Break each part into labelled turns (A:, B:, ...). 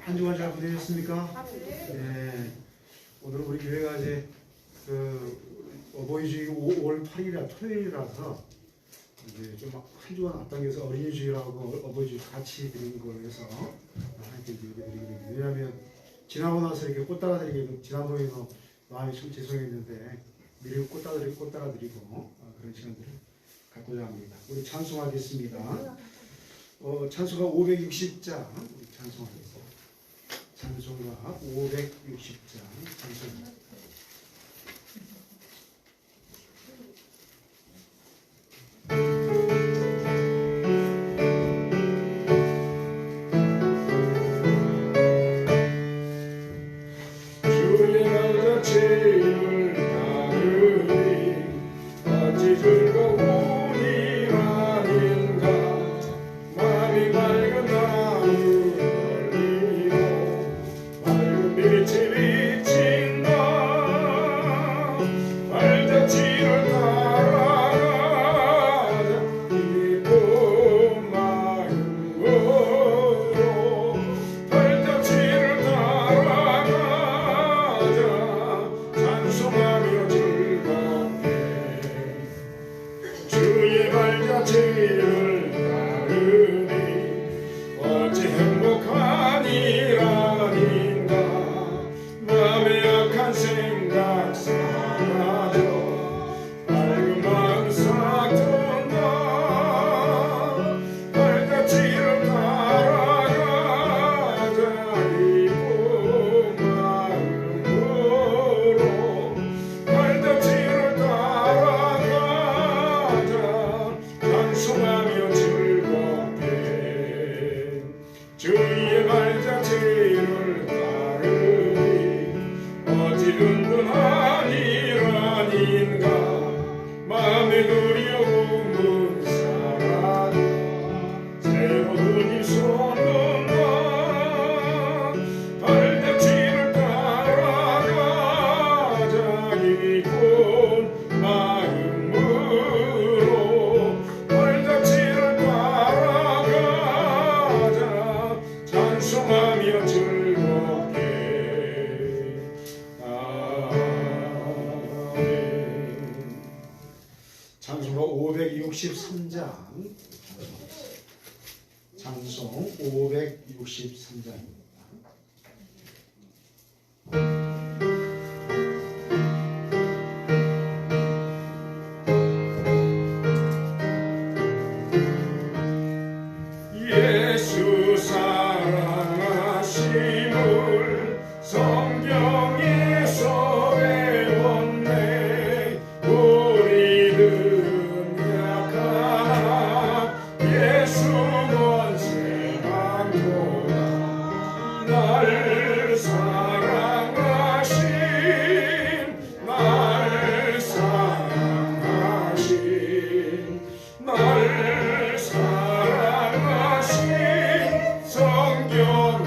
A: 한 주간 잘 보내셨습니까? 네. 오늘 우리 교회가 이제 어버이 주일 5월 8일이라 토요일이라서 이제 좀 한 주간 앞당겨서 어린이 주일하고 어버이 주일 같이 드리는 걸로 해서 함께 드리게 됩니다. 왜냐하면 지나고 나서 이렇게 꽃 따라드리기도 지난번에도 마음이 좀 죄송했는데 미리 꽃 따라드리고 그런 시간들을 갖고자 합니다. 우리 찬송하겠습니다. 찬송가 560장 우리 찬송하겠습니다. 찬송가 560장 찬송합니다. 찬송가 563장 찬송 563장입니다.
B: 예수 사랑하심을 성경에서 배웠네. 우리는 약하나 예수 권세 많도다. 날 사랑하신 날 사랑하신 날 사랑하신 성경에서였네.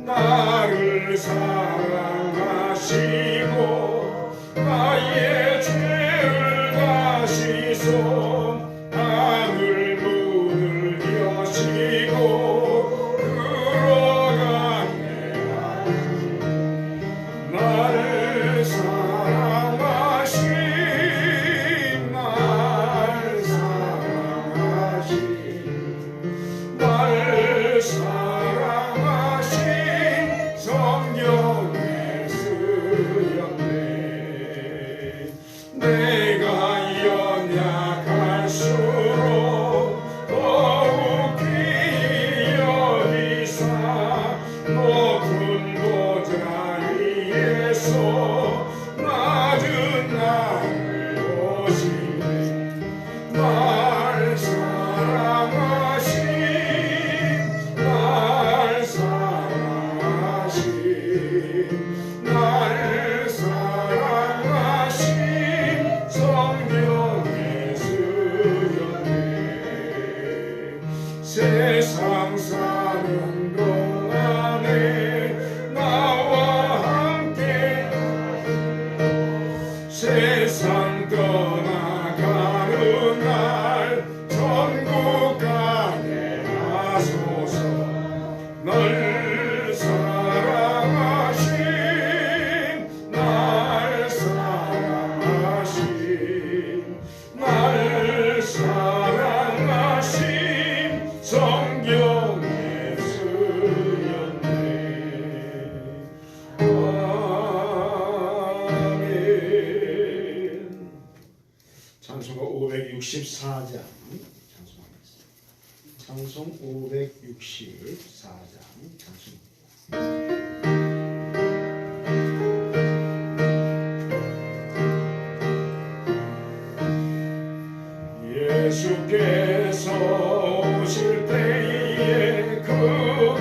B: 나를 사랑하시고 나의 죄를 다시소 하늘 문을 여시고 들어가게 하시고 나를 사랑하신 날 사랑하신 날 사랑하신 성경에 쓰였네. 내가 연약할수록 더욱 귀히 여기사 높은 보좌 위에서 낮은 나를 오시네. 날 사랑하신 날 사랑하신 날 사랑하신 성경에 쓰였네. 세상 사는 동안에 나와 함께 세상 떠나가는 날 천국
A: 찬송 564장 찬송.
B: 예수께서 오실 때에 그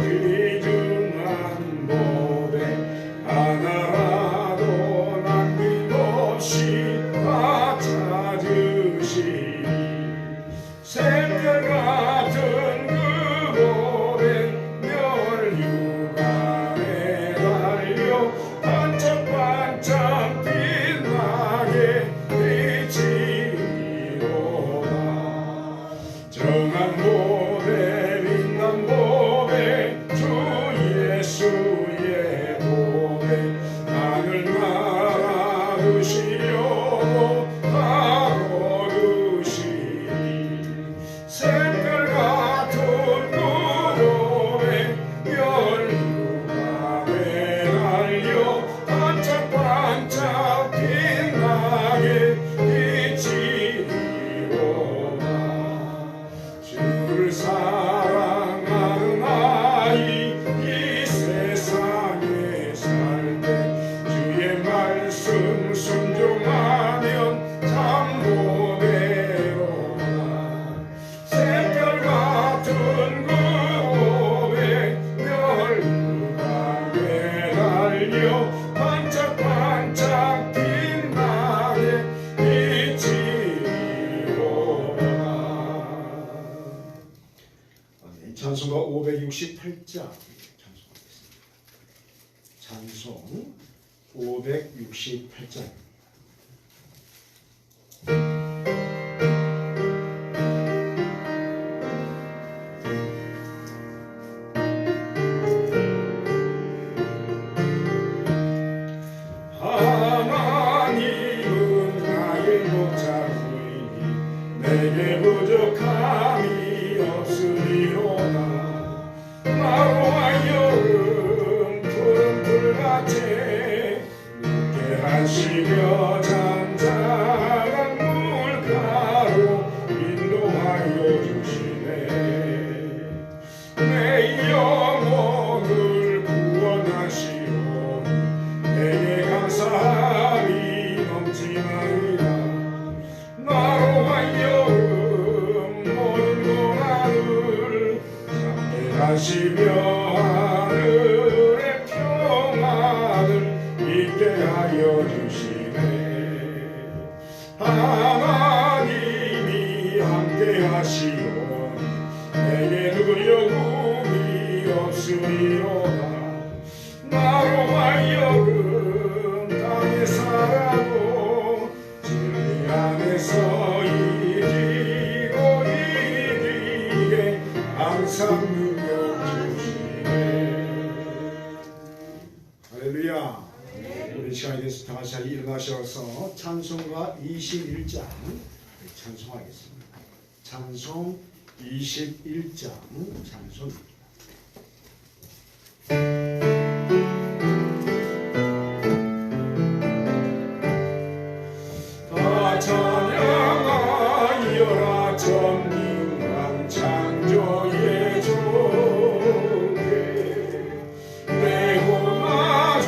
B: 귀중한 보배 하나라도 남김없이 다 찾으시니 새별같은 그 보배 멸류관에 달려 반짝반짝 빛나게 비치리로다. 정한 보배 빛난 보배 주 예수의 보배 하늘 나라 두시려고 다 거두시니 새별같은 그 보배 멸류관에 달려 반짝반짝 빛나게 비치리로다. 주를 사랑하는 아이 이 세상에 살 때 주의 말씀 순종하면 참 보배로다. 새별같은 그 보배 멸류관에 달려 반짝반짝 빛나게 비치리로다.
A: 찬송가 568장 찬송하겠습니다. 찬송 568장.
B: 하나님은 나의 목자이니 내게 부족함이 없으리로다. 나로 하여금 푸른 풀밭에 눕게 하시며 잔잔한 물가로 인도하여 주시네. 내 영혼을 구원하시오니 내게 감사함이 넘치나이다. 나로 하여금 모든 고난을 참게 하시며 하늘의 평안을 있게 하여 주시네. 하나님이 함께 하시오니 내게 두려움이 없으리로다. 나로 하여금 땅에 살아도 진리 안에서 이기고 이기게 항상 능력 주시네.
A: 할렐루야. 우리 시간이 돼서 다 같이 일어나셔서 찬송가 21장 찬송하겠습니다. 찬송 21장 찬송입니다.
B: 다 찬양하여라 전능한 창조의 주께 내고 마주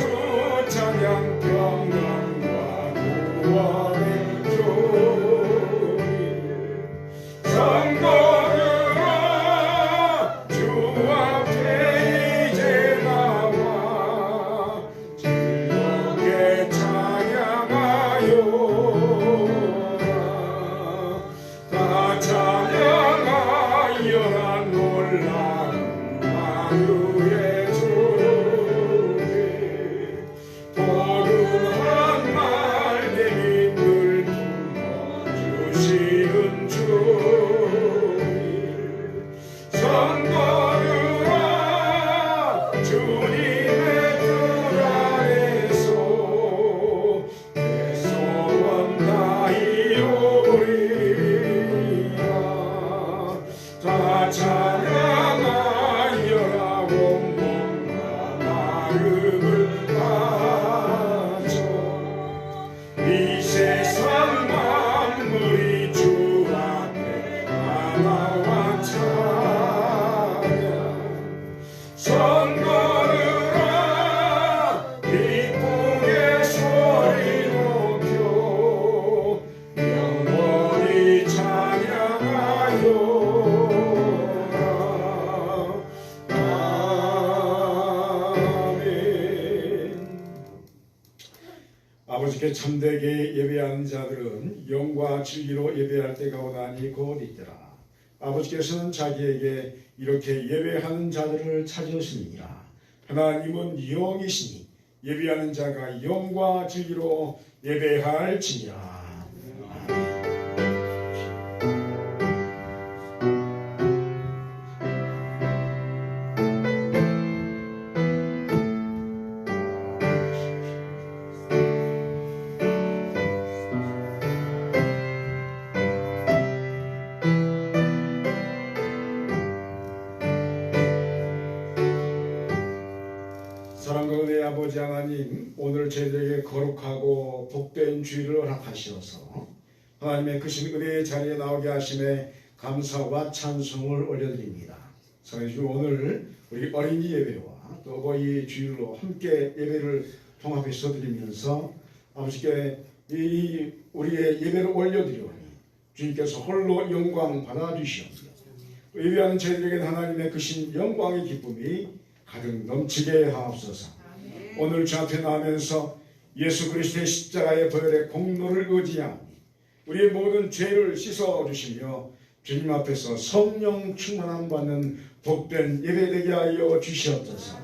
B: 찬양 평강과 구원의 주님 선거들아 주 앞에 이제 나와 즐겁게 찬양하여 다 찬양하여라 놀라운 만유의 주께 포근한 날개미 늘 품어주시는 주님 선거들아 주님의 뜻 안에서 내 소원 다 이루리라. 다 찬양하여라 온몸과 마음을 바쳐 이 세상 만물이 주 앞에 하나와 찬양 아버지께 참되게 예배하는 자들은 영과 진리로 예배할 때가 오나니 곧 있더라. 아버지께서는 자기에게 이렇게 예배하는 자들을 찾으시니라. 하나님은 영이시니 예배하는 자가 영과 진리로 예배할지니라. 사랑과 은혜의 아버지 하나님, 오늘 저희들에게 거룩하고 복된 주일을 허락하시어서 하나님의 크신 은혜의 자리에 나오게 하심에 감사와 찬송을 올려드립니다. 사랑해 주 오늘 우리 어린이 예배와 또 어버이 주일로 함께 예배를 통합해서 드리면서 아버지께 우리의 예배를 올려드리오니 주님께서 홀로 영광 받아주시옵소서. 예배하는 저희들에게 하나님의 크신 영광의 기쁨이 가득 넘치게 하옵소서. 오늘 주 앞에 나오면서 예수 그리스도의 십자가의 보혈의 공로를 의지하니 우리의 모든 죄를 씻어주시며 주님 앞에서 성령 충만함 받는 복된 예배되게 하여 주시옵소서.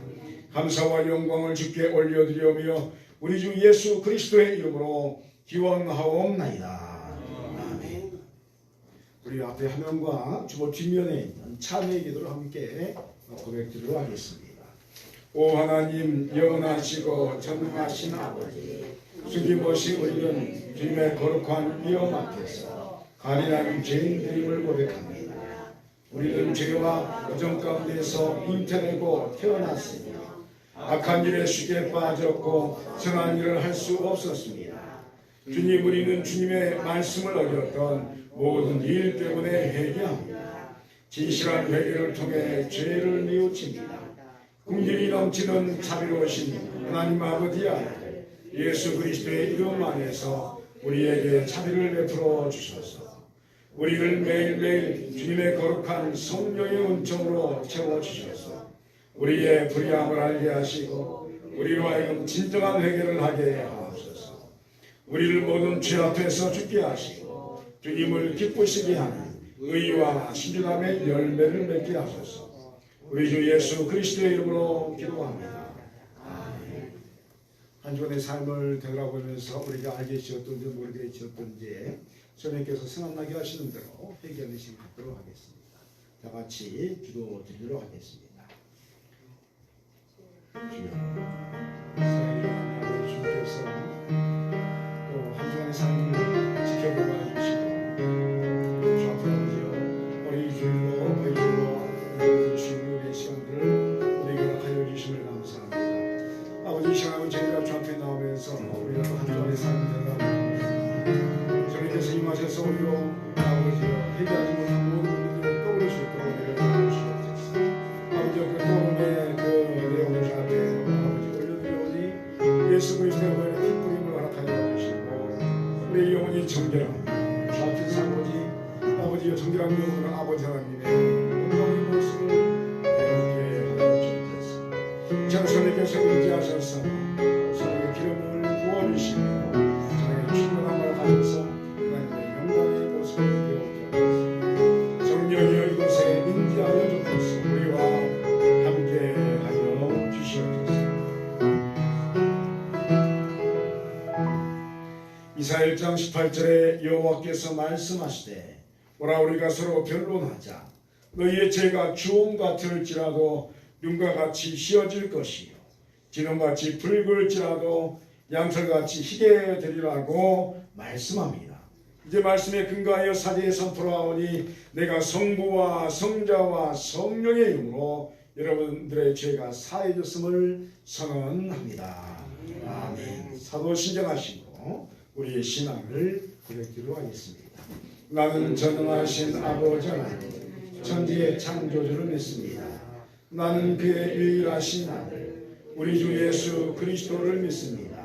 B: 감사와 영광을 주께 올려드리오며 우리 주 예수 그리스도의 이름으로 기원하옵나이다. 아멘. 우리 앞에 화면과 주보 뒷면에 있는 참회의 기도를 함께 고백드리도록 하겠습니다. 오 하나님, 영원하시고 전능하신 아버지, 숨김없이 우리는 주님의 거룩한 이름 앞에서 가련한 죄인들임을 고백합니다. 우리는 죄와 의정 가운데서 잉태되고 태어났으며 악한 일에 쉽게 빠졌고 선한 일을 할 수 없었습니다. 주님, 우리는 주님의 말씀을 어겼던 모든 일 때문에 회개합니다. 진실한 회개를 통해 죄를 뉘우칩니다. 긍휼이 넘치는 자비로우신 하나님 아버지의 아들 예수 그리스도의 이름 안에서 우리에게 자비를 베풀어 주셔서 우리를 매일매일 주님의 거룩한 성령의 은총으로 채워주셔서 우리의 불의함을 알게 하시고 우리로 하여금 진정한 회개를 하게 하옵소서. 우리를 모든 죄 앞에서 죽게 하시고 주님을 기쁘시게 하는 의와 신중함의 열매를 맺게 하소서. 우리 주 예수 그리스도의 이름으로 기도합니다. 아멘. 한 주간의 삶을 되돌아보면서 우리가 알게 지었던지 모르게 지었던지 성령께서 생각나게 하시는 대로 회개하는 시간 갖도록 하겠습니다. 다 같이 기도 드리도록 하겠습니다. 주여, 사랑하는 주님께서 또 한 주간의 삶을 지켜보아 주시고 주 앞으로 어린 주일로 어린 주일로 주님의 시간들을 우리에게 허락하여 주심을 감사합니다. 아버지, 이 시간은 저희가 주 앞에 나오면서 우리가 또 한 주간의 삶을 되돌아보면서 주님께서 임하셔서 우리로 아버지여 회개하지 못한 모든 분들을 떠올릴 수 있도록 우리를 도와주시옵소서. 아버지, 그 떠오름의 그 내용을 주 앞에 아버지 올려드리오니 예수 그리스도의 보혈의 핏뿌림을 허락하여 주시고 우리의 영혼이 정결함 주 앞에서 아버지여 정결한 영혼으로 아버지 하나님의 영광의 모습을 배우게 하여 주옵소서. 장선님께서 의지하셔서 선생의 기름을 부어주시며 선생의 충만함을 하셔서 하나님의 영광의 모습을 배우게 하옵소서. 성령이여 이곳에 인지하여 주옵소서. 우리와 함께 하여 주시옵소서. 이사야 1장 18절에 여호와께서 말씀하시되 오라 우리가 서로 변론하자. 너희의 죄가 주홍 같을지라도 눈과 같이 휘어질 것이요 기름같이 붉을지라도 양털같이 희게 되리라고 말씀합니다. 이제 말씀에 근거하여 사제에 선포하오니 내가 성부와 성자와 성령의 이름으로 여러분들의 죄가 사해졌음을 선언합니다. 아멘. 사도 신정하시고 우리의 신앙을 고백드리도록 하겠습니다. 나는 전능하신 아버지 하나님 천지의 창조주를 믿습니다. 나는 그의 유일하신 아들 우리 주 예수 그리스도를 믿습니다.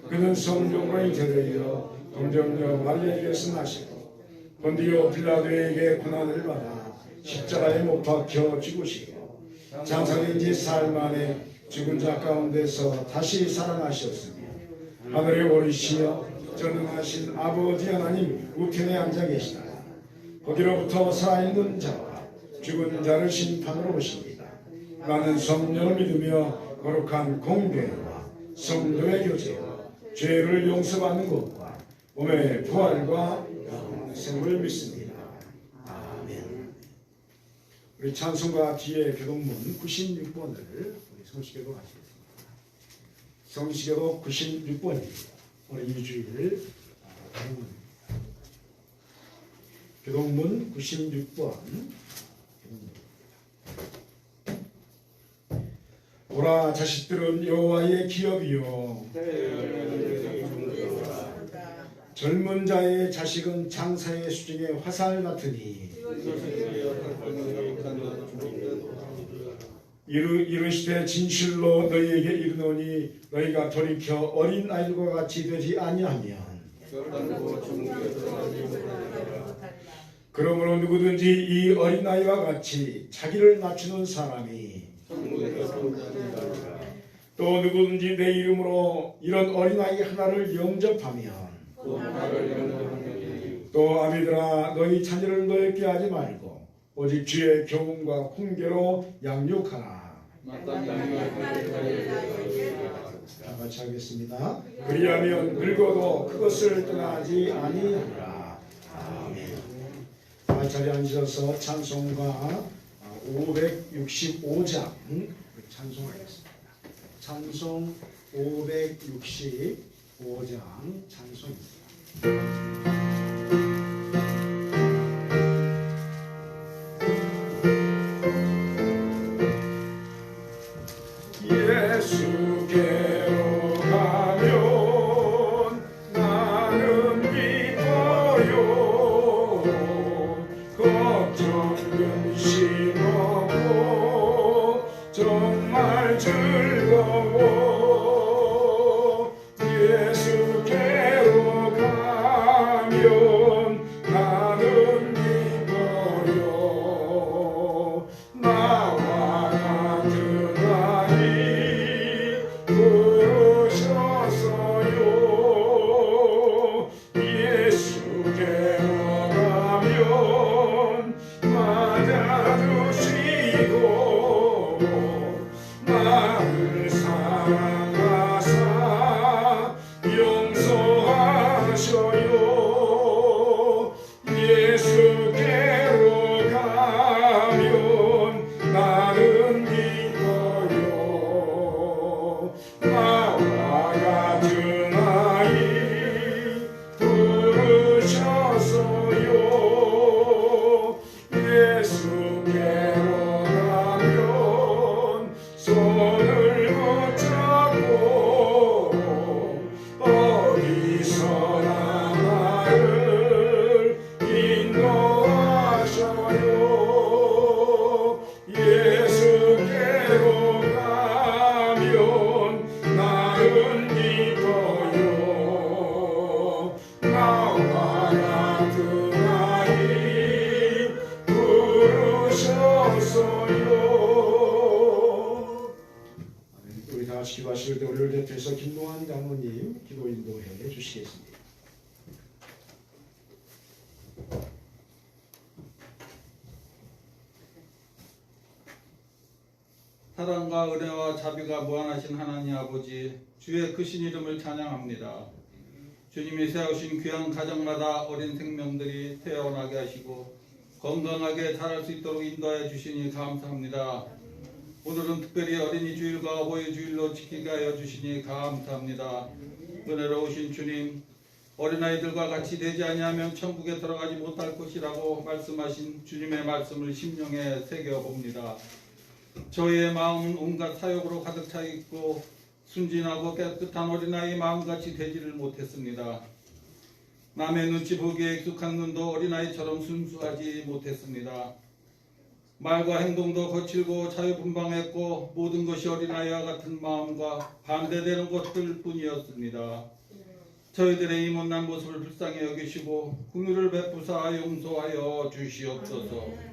B: 그는 성령으로 잉태되어 동정녀 마리아에게서 나시고 본디오 빌라도에게 고난을 받아 십자가에 못 박혀 죽으시고 장사된 지 사흘 만에 죽은 자 가운데서 다시 살아나셨으며 하늘에 오르시어 전능하신 아버지 하나님 우편에 앉아 계시다. 거기로부터 살아있는 자와 죽은 자를 심판으로 오십니다. 나는 성령을 믿으며 거룩한 공교회와 성도의 교제와 죄를 용서받는 것과 몸의 부활과 영생을 믿습니다. 아멘. 우리 찬송가 뒤에 교동문 96번을 우리 성식에도 하시겠습니다. 성식에도 96번입니다. 오늘 2주일 교동문 96번. 보라 자식들은 여호와의 기업이요 젊은 자의 자식은 장사의 수중의 화살 같으니 이르시되 진실로 너희에게 이르노니 너희가 돌이켜 어린 아이들과 같이 되지 아니하면 그러므로 누구든지 이 어린 아이와 같이 자기를 낮추는 사람이 또 누구든지 내 이름으로 이런 어린아이 하나를 영접하면 또 아비들아 너희 자녀를 노엽게 하지 말고 오직 주의 교훈과 훈계로 양육하라. 다 같이 하겠습니다. 그리하면 늙어도 그것을 떠나지 아니하리라. 아멘. 자리에 앉으셔서 찬송가 565장 찬송하겠습니다. 찬송 565장 찬송입니다. 예수께로 가면 나는 기뻐요. 걱정 근심하고 정말 즐거워. 예수께로 가면 나는 기뻐요. 나와 같은 아이 부르셨어요. 예수께로 가면 맞아주시고 나를 사랑하사 용서하셔요. 예수께로 가면 나는 기뻐요. 나와 같은 아이 부르셨어요. 예수께로 가면 손을 붙잡고 어디서나 나를 인도하셔요. 예수께로 가면 나는 기뻐요. 나와 같은 아이 부르셨어요. 우리 다 같이 기도하실 때 우리를 대표해서 김동환 장로님 기도 인도해 주시겠습니다.
C: 사랑과 은혜와 자비가 무한하신 하나님 아버지, 주의 크신 이름을 찬양합니다. 주님이 세우신 귀한 가정마다 어린 생명들이 태어나게 하시고 건강하게 자랄 수 있도록 인도하여 주시니 감사합니다. 오늘은 특별히 어린이 주일과 어버이 주일로 지키게 하여 주시니 감사합니다. 은혜로우신 주님, 어린아이들과 같이 되지 아니하면 천국에 들어가지 못할 것이라고 말씀하신 주님의 말씀을 심령에 새겨봅니다. 저희의 마음은 온갖 사욕으로 가득 차 있고 순진하고 깨끗한 어린아이 마음같이 되지를 못했습니다. 남의 눈치 보기에 익숙한 눈도 어린아이처럼 순수하지 못했습니다. 말과 행동도 거칠고 자유분방했고 모든 것이 어린아이와 같은 마음과 반대되는 것들 뿐이었습니다. 저희들의 이 못난 모습을 불쌍히 여기시고 긍휼을 베푸사 용서하여 주시옵소서.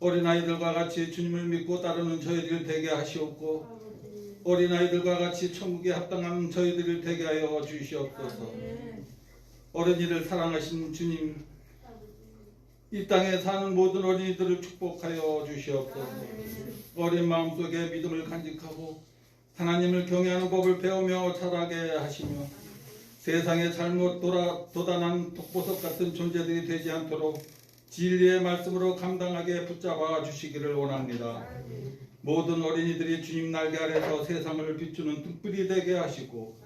C: 어린아이들과 같이 주님을 믿고 따르는 저희들 되게 하시옵고 어린아이들과 같이 천국에 합당한 저희들을 되게 하여 주시옵소서. 어린이를 사랑하신 주님, 이 땅에 사는 모든 어린이들을 축복하여 주시옵소서. 어린 마음속에 믿음을 간직하고 하나님을 경외하는 법을 배우며 자라게 하시며 세상에 잘못 도단한 독보석 같은 존재들이 되지 않도록 진리의 말씀으로 감당하게 붙잡아 주시기를 원합니다. 모든 어린이들이 주님 날개 아래서 세상을 비추는 등불이 되게 하시고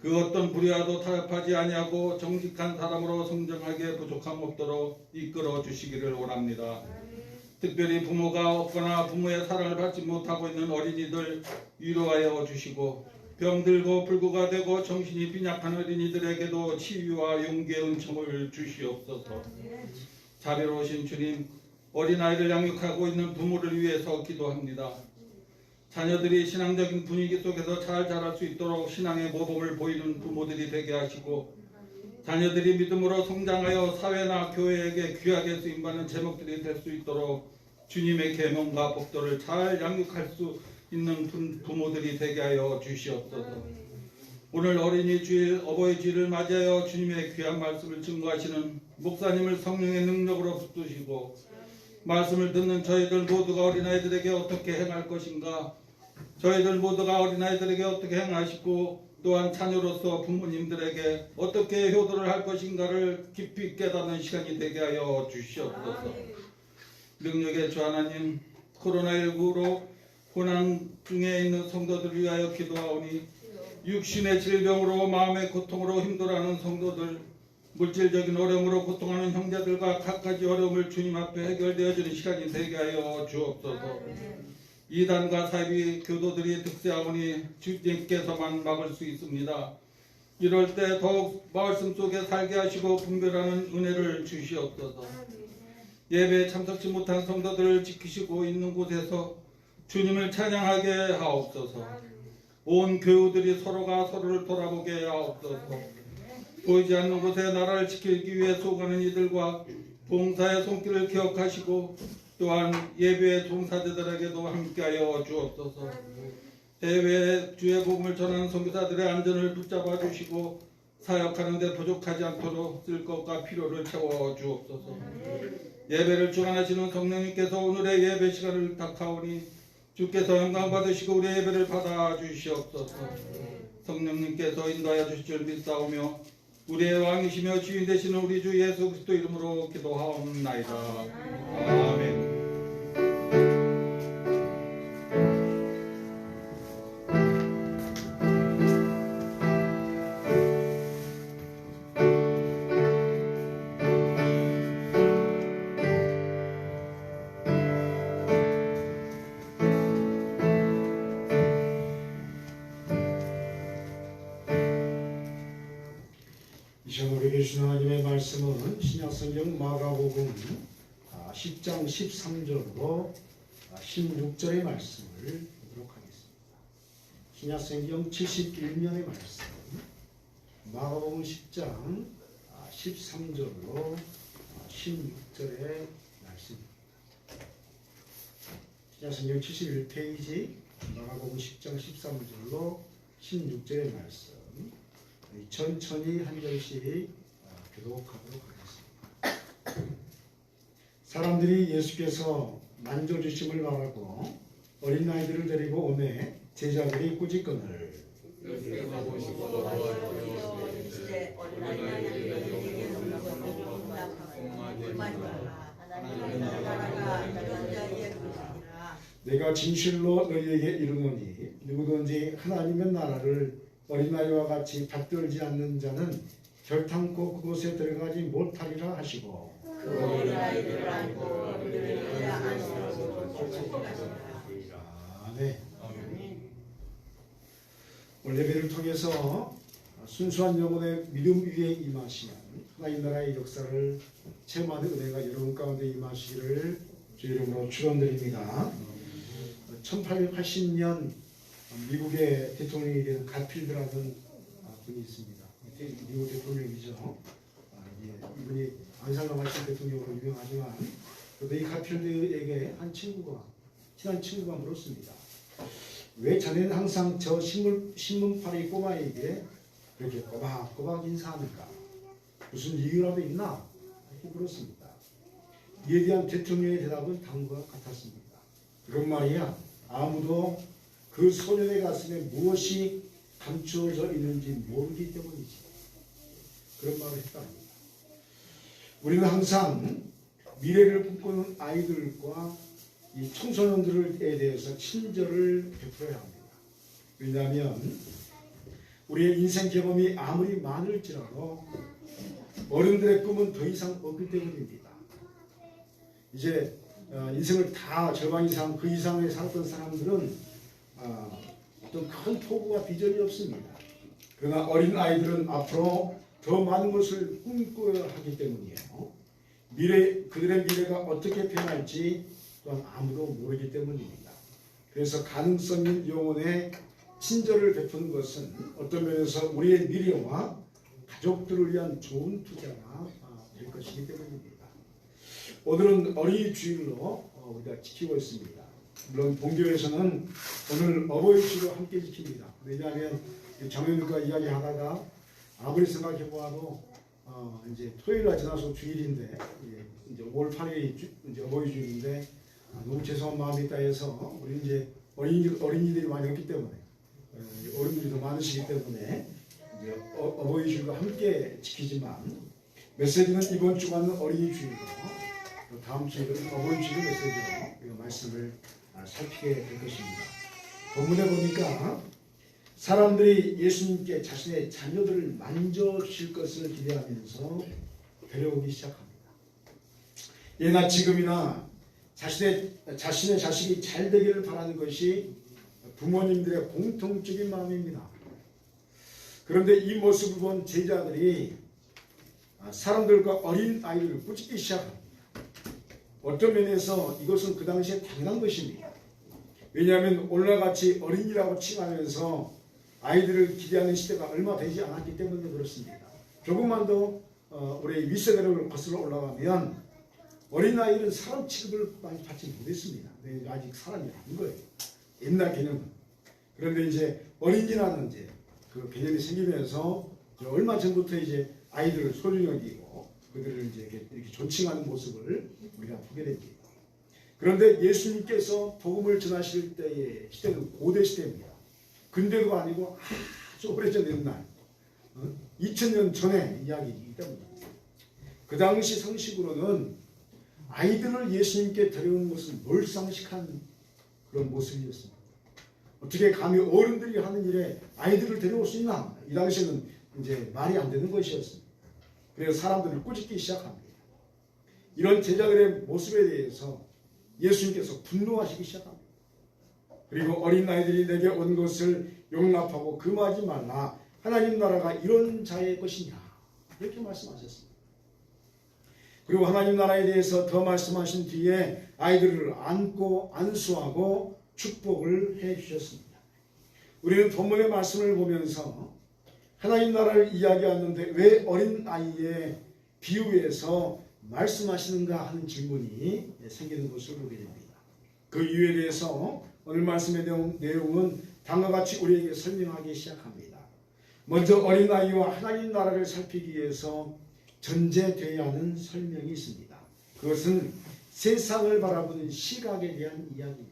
C: 그 어떤 불의와도 타협하지 아니하고 정직한 사람으로 성장하게 부족함 없도록 이끌어 주시기를 원합니다. 특별히 부모가 없거나 부모의 사랑을 받지 못하고 있는 어린이들 위로하여 주시고 병들고 불구가 되고 정신이 빈약한 어린이들에게도 치유와 용기의 은총을 주시옵소서. 자비로우신 주님, 어린아이를 양육하고 있는 부모를 위해서 기도합니다. 자녀들이 신앙적인 분위기 속에서 잘 자랄 수 있도록 신앙의 모범을 보이는 부모들이 되게 하시고 자녀들이 믿음으로 성장하여 사회나 교회에게 귀하게 쓰임받는 제목들이 될 수 있도록 주님의 계명과 법도를 잘 양육할 수 있는 부모들이 되게 하여 주시옵소서. 오늘 어린이 주일, 어버이 주일을 맞이하여 주님의 귀한 말씀을 증거하시는 목사님을 성령의 능력으로 붙드시고 말씀을 듣는 저희들 모두가 어린아이들에게 어떻게 행할 것인가, 저희들 모두가 어린아이들에게 어떻게 행하시고 또한 자녀로서 부모님들에게 어떻게 효도를 할 것인가를 깊이 깨닫는 시간이 되게 하여 주시옵소서. 능력의 주 하나님, 코로나19로 고난 중에 있는 성도들을 위하여 기도하오니 육신의 질병으로 마음의 고통으로 힘들어하는 성도들, 물질적인 어려움으로 고통하는 형제들과 갖가지 어려움을 주님 앞에 해결되어지는 시간이 되게 하여 주옵소서. 이단과 사이비 교도들이 득세하오니 주님께서만 막을 수 있습니다. 이럴 때 더욱 말씀 속에 살게 하시고 분별하는 은혜를 주시옵소서. 예배에 참석치 못한 성도들을 지키시고 있는 곳에서 주님을 찬양하게 하옵소서. 온 교우들이 서로가 서로를 돌아보게 하옵소서. 보이지 않는 곳에 나라를 지키기 위해 소가는 이들과 봉사의 손길을 기억하시고 또한 예배의 종사자들에게도 함께하여 주옵소서. 해외에 주의 복음을 전하는 선교사들의 안전을 붙잡아 주시고 사역하는 데 부족하지 않도록 쓸 것과 필요를 채워 주옵소서. 예배를 주관하시는 성령님께서 오늘의 예배 시간을 탁하오니 주께서 영광 받으시고 우리의 예배를 받아 주시옵소서. 성령님께서 인도하여 주실 줄 믿사오며 우리의 왕이시며 주인 되시는 우리 주 예수 그리스도 이름으로 기도하옵나이다. 아멘.
B: 이 시간 우리에게 주신 하나님의 말씀은 신약성경 마가복음 10장 13절로 16절의 말씀을 보도록 하겠습니다. 신약성경 71면의 말씀 마가복음 10장 13절로 16절의 말씀입니다. 신약성경 71페이지 마가복음 10장 13절로 16절의 말씀 천천히 한 절씩 교독하도록 하겠습니다. 사람들이 예수께서 만져주심을 바라고 어린 아이들을 데리고 오매 제자들이 꾸짖거늘 내가 진실로 너희에게 이르노니 누구든지 하나님의 나라를 어린아이와 같이 받들지 않는 자는 결탄코 그곳에 들어가지 못하리라 하시고
D: 그 어린아이들을 안고 그들의 안으로
B: 아멘. 오늘 예배를 통해서 순수한 영혼의 믿음 위에 임하시는 하나님 나라의 역사를 체험하는 은혜가 여러분 가운데 임하시기를 주 이름으로 축원드립니다. 1880년 미국의 대통령이 된 가필드라는 분이 있습니다. 미국 대통령이죠. 이분이 안살라마시 대통령으로 유명하지만 그래도 이 가필드에게 한 친구가 친한 친구가 물었습니다. 왜 자네는 항상 저 신문파리 꼬마에게 그렇게 꼬박꼬박 인사하는가? 무슨 이유라도 있나? 이렇게 물었습니다. 이에 대한 대통령의 대답은 다음과 같았습니다. 그건 말이야, 아무도 그 소년의 가슴에 무엇이 감추어져 있는지 모르기 때문이지. 그런 말을 했답니다. 우리는 항상 미래를 꿈꾸는 아이들과 이 청소년들에 대해서 친절을 베풀어야 합니다. 왜냐하면 우리의 인생 경험이 아무리 많을지라도 어른들의 꿈은 더 이상 없기 때문입니다. 이제 인생을 다 절반 이상 그 이상에 살았던 사람들은 어떤 큰 포부와 비전이 없습니다. 그러나 어린 아이들은 앞으로 더 많은 것을 꿈꿔야 하기 때문이에요. 그들의 미래가 어떻게 변할지 또한 아무도 모르기 때문입니다. 그래서 가능성 있는 영혼에 친절을 베푸는 것은 어떤 면에서 우리의 미래와 가족들을 위한 좋은 투자가 될 것이기 때문입니다. 오늘은 어린이 주일로 우리가 지키고 있습니다. 물론 본교에서는 오늘 어버이 주일로 함께 지킵니다. 왜냐하면 장로님과 이야기하다가 아무리 생각해 보아도 이제 토요일날 지나서 주일인데 이제 5월 8일이 이제 어버이 주일인데 너무 죄송한 마음이 있다 해서 우리 이제 어린이들이 많이 없기 때문에 어른들이 더 많으시기 때문에 이제 어버이 주일과 함께 지키지만 메시지는 이번 주간은 어린이 주일로 다음 주일은 어버이 주일 메시지로 말씀을 살피게 될 것입니다. 본문에 보니까 사람들이 예수님께 자신의 자녀들을 만져주실 것을 기대하면서 데려오기 시작합니다. 예나 지금이나 자신의 자식이 잘 되기를 바라는 것이 부모님들의 공통적인 마음입니다. 그런데 이 모습을 본 제자들이 사람들과 어린 아이들을 꾸짖기 시작합니다. 어떤 면에서 이것은 그 당시에 당연한 것입니다. 왜냐하면 오늘날 같이 어린이라고 칭하면서 아이들을 기대하는 시대가 얼마 되지 않았기 때문에 그렇습니다. 조금만 더 우리 윗세대를 거슬러 올라가면 어린아이는 사람 취급을 많이 받지 못했습니다. 아직 사람이 아닌 거예요. 옛날 개념은. 그런데 이제 어린이라는 이제 그 개념이 생기면서 얼마 전부터 이제 아이들을 소중히 여기고 그들을 이제 이렇게 존칭하는 모습을 우리가 보게 됩니다. 그런데 예수님께서 복음을 전하실 때의 시대는 고대 시대입니다. 근대도 아니고 아주 오래전 옛날 2000년 전의 이야기이기 때문입니다. 그 당시 상식으로는 아이들을 예수님께 데려오는 것은 몰상식한 그런 모습이었습니다. 어떻게 감히 어른들이 하는 일에 아이들을 데려올 수 있나? 이 당시에는 이제 말이 안 되는 것이었습니다. 그래서 사람들을 꾸짖기 시작합니다. 이런 제자들의 모습에 대해서 예수님께서 분노하시기 시작합니다. 그리고 어린 아이들이 내게 온 것을 용납하고 금하지 말라. 하나님 나라가 이런 자의 것이냐. 이렇게 말씀하셨습니다. 그리고 하나님 나라에 대해서 더 말씀하신 뒤에 아이들을 안고 안수하고 축복을 해 주셨습니다. 우리는 본문의 말씀을 보면서 하나님 나라를 이야기하는데 왜 어린 아이의 비유에서 말씀하시는가 하는 질문이 생기는 것을 보게 됩니다. 그 이유에 대해서 오늘 말씀의 내용은 다음과 같이 우리에게 설명하기 시작합니다. 먼저 어린아이와 하나님 나라를 살피기 위해서 전제되어야 하는 설명이 있습니다. 그것은 세상을 바라보는 시각에 대한 이야기입니다.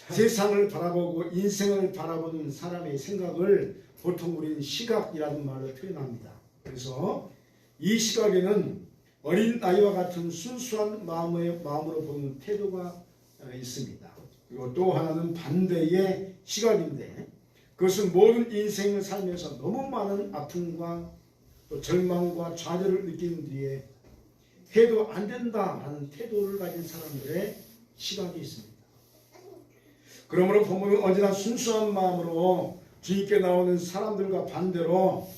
B: 세상을 바라보고 인생을 바라보는 사람의 생각을 보통 우리는 시각이라는 말로 표현합니다. 그래서 이 시각에는 어린아이와 같은 순수한 마음으로 보는 태도가 있습니다. 그리고 또 하나는 반대의 시각인데 그것은 모든 인생을 살면서 너무 많은 아픔과 또 절망과 좌절을 느끼는 뒤에 해도 안 된다라는 태도를 가진 사람들의 시각이 있습니다. 그러므로 본문은 언제나 순수한 마음으로 주님께 나오는 사람들과 반대로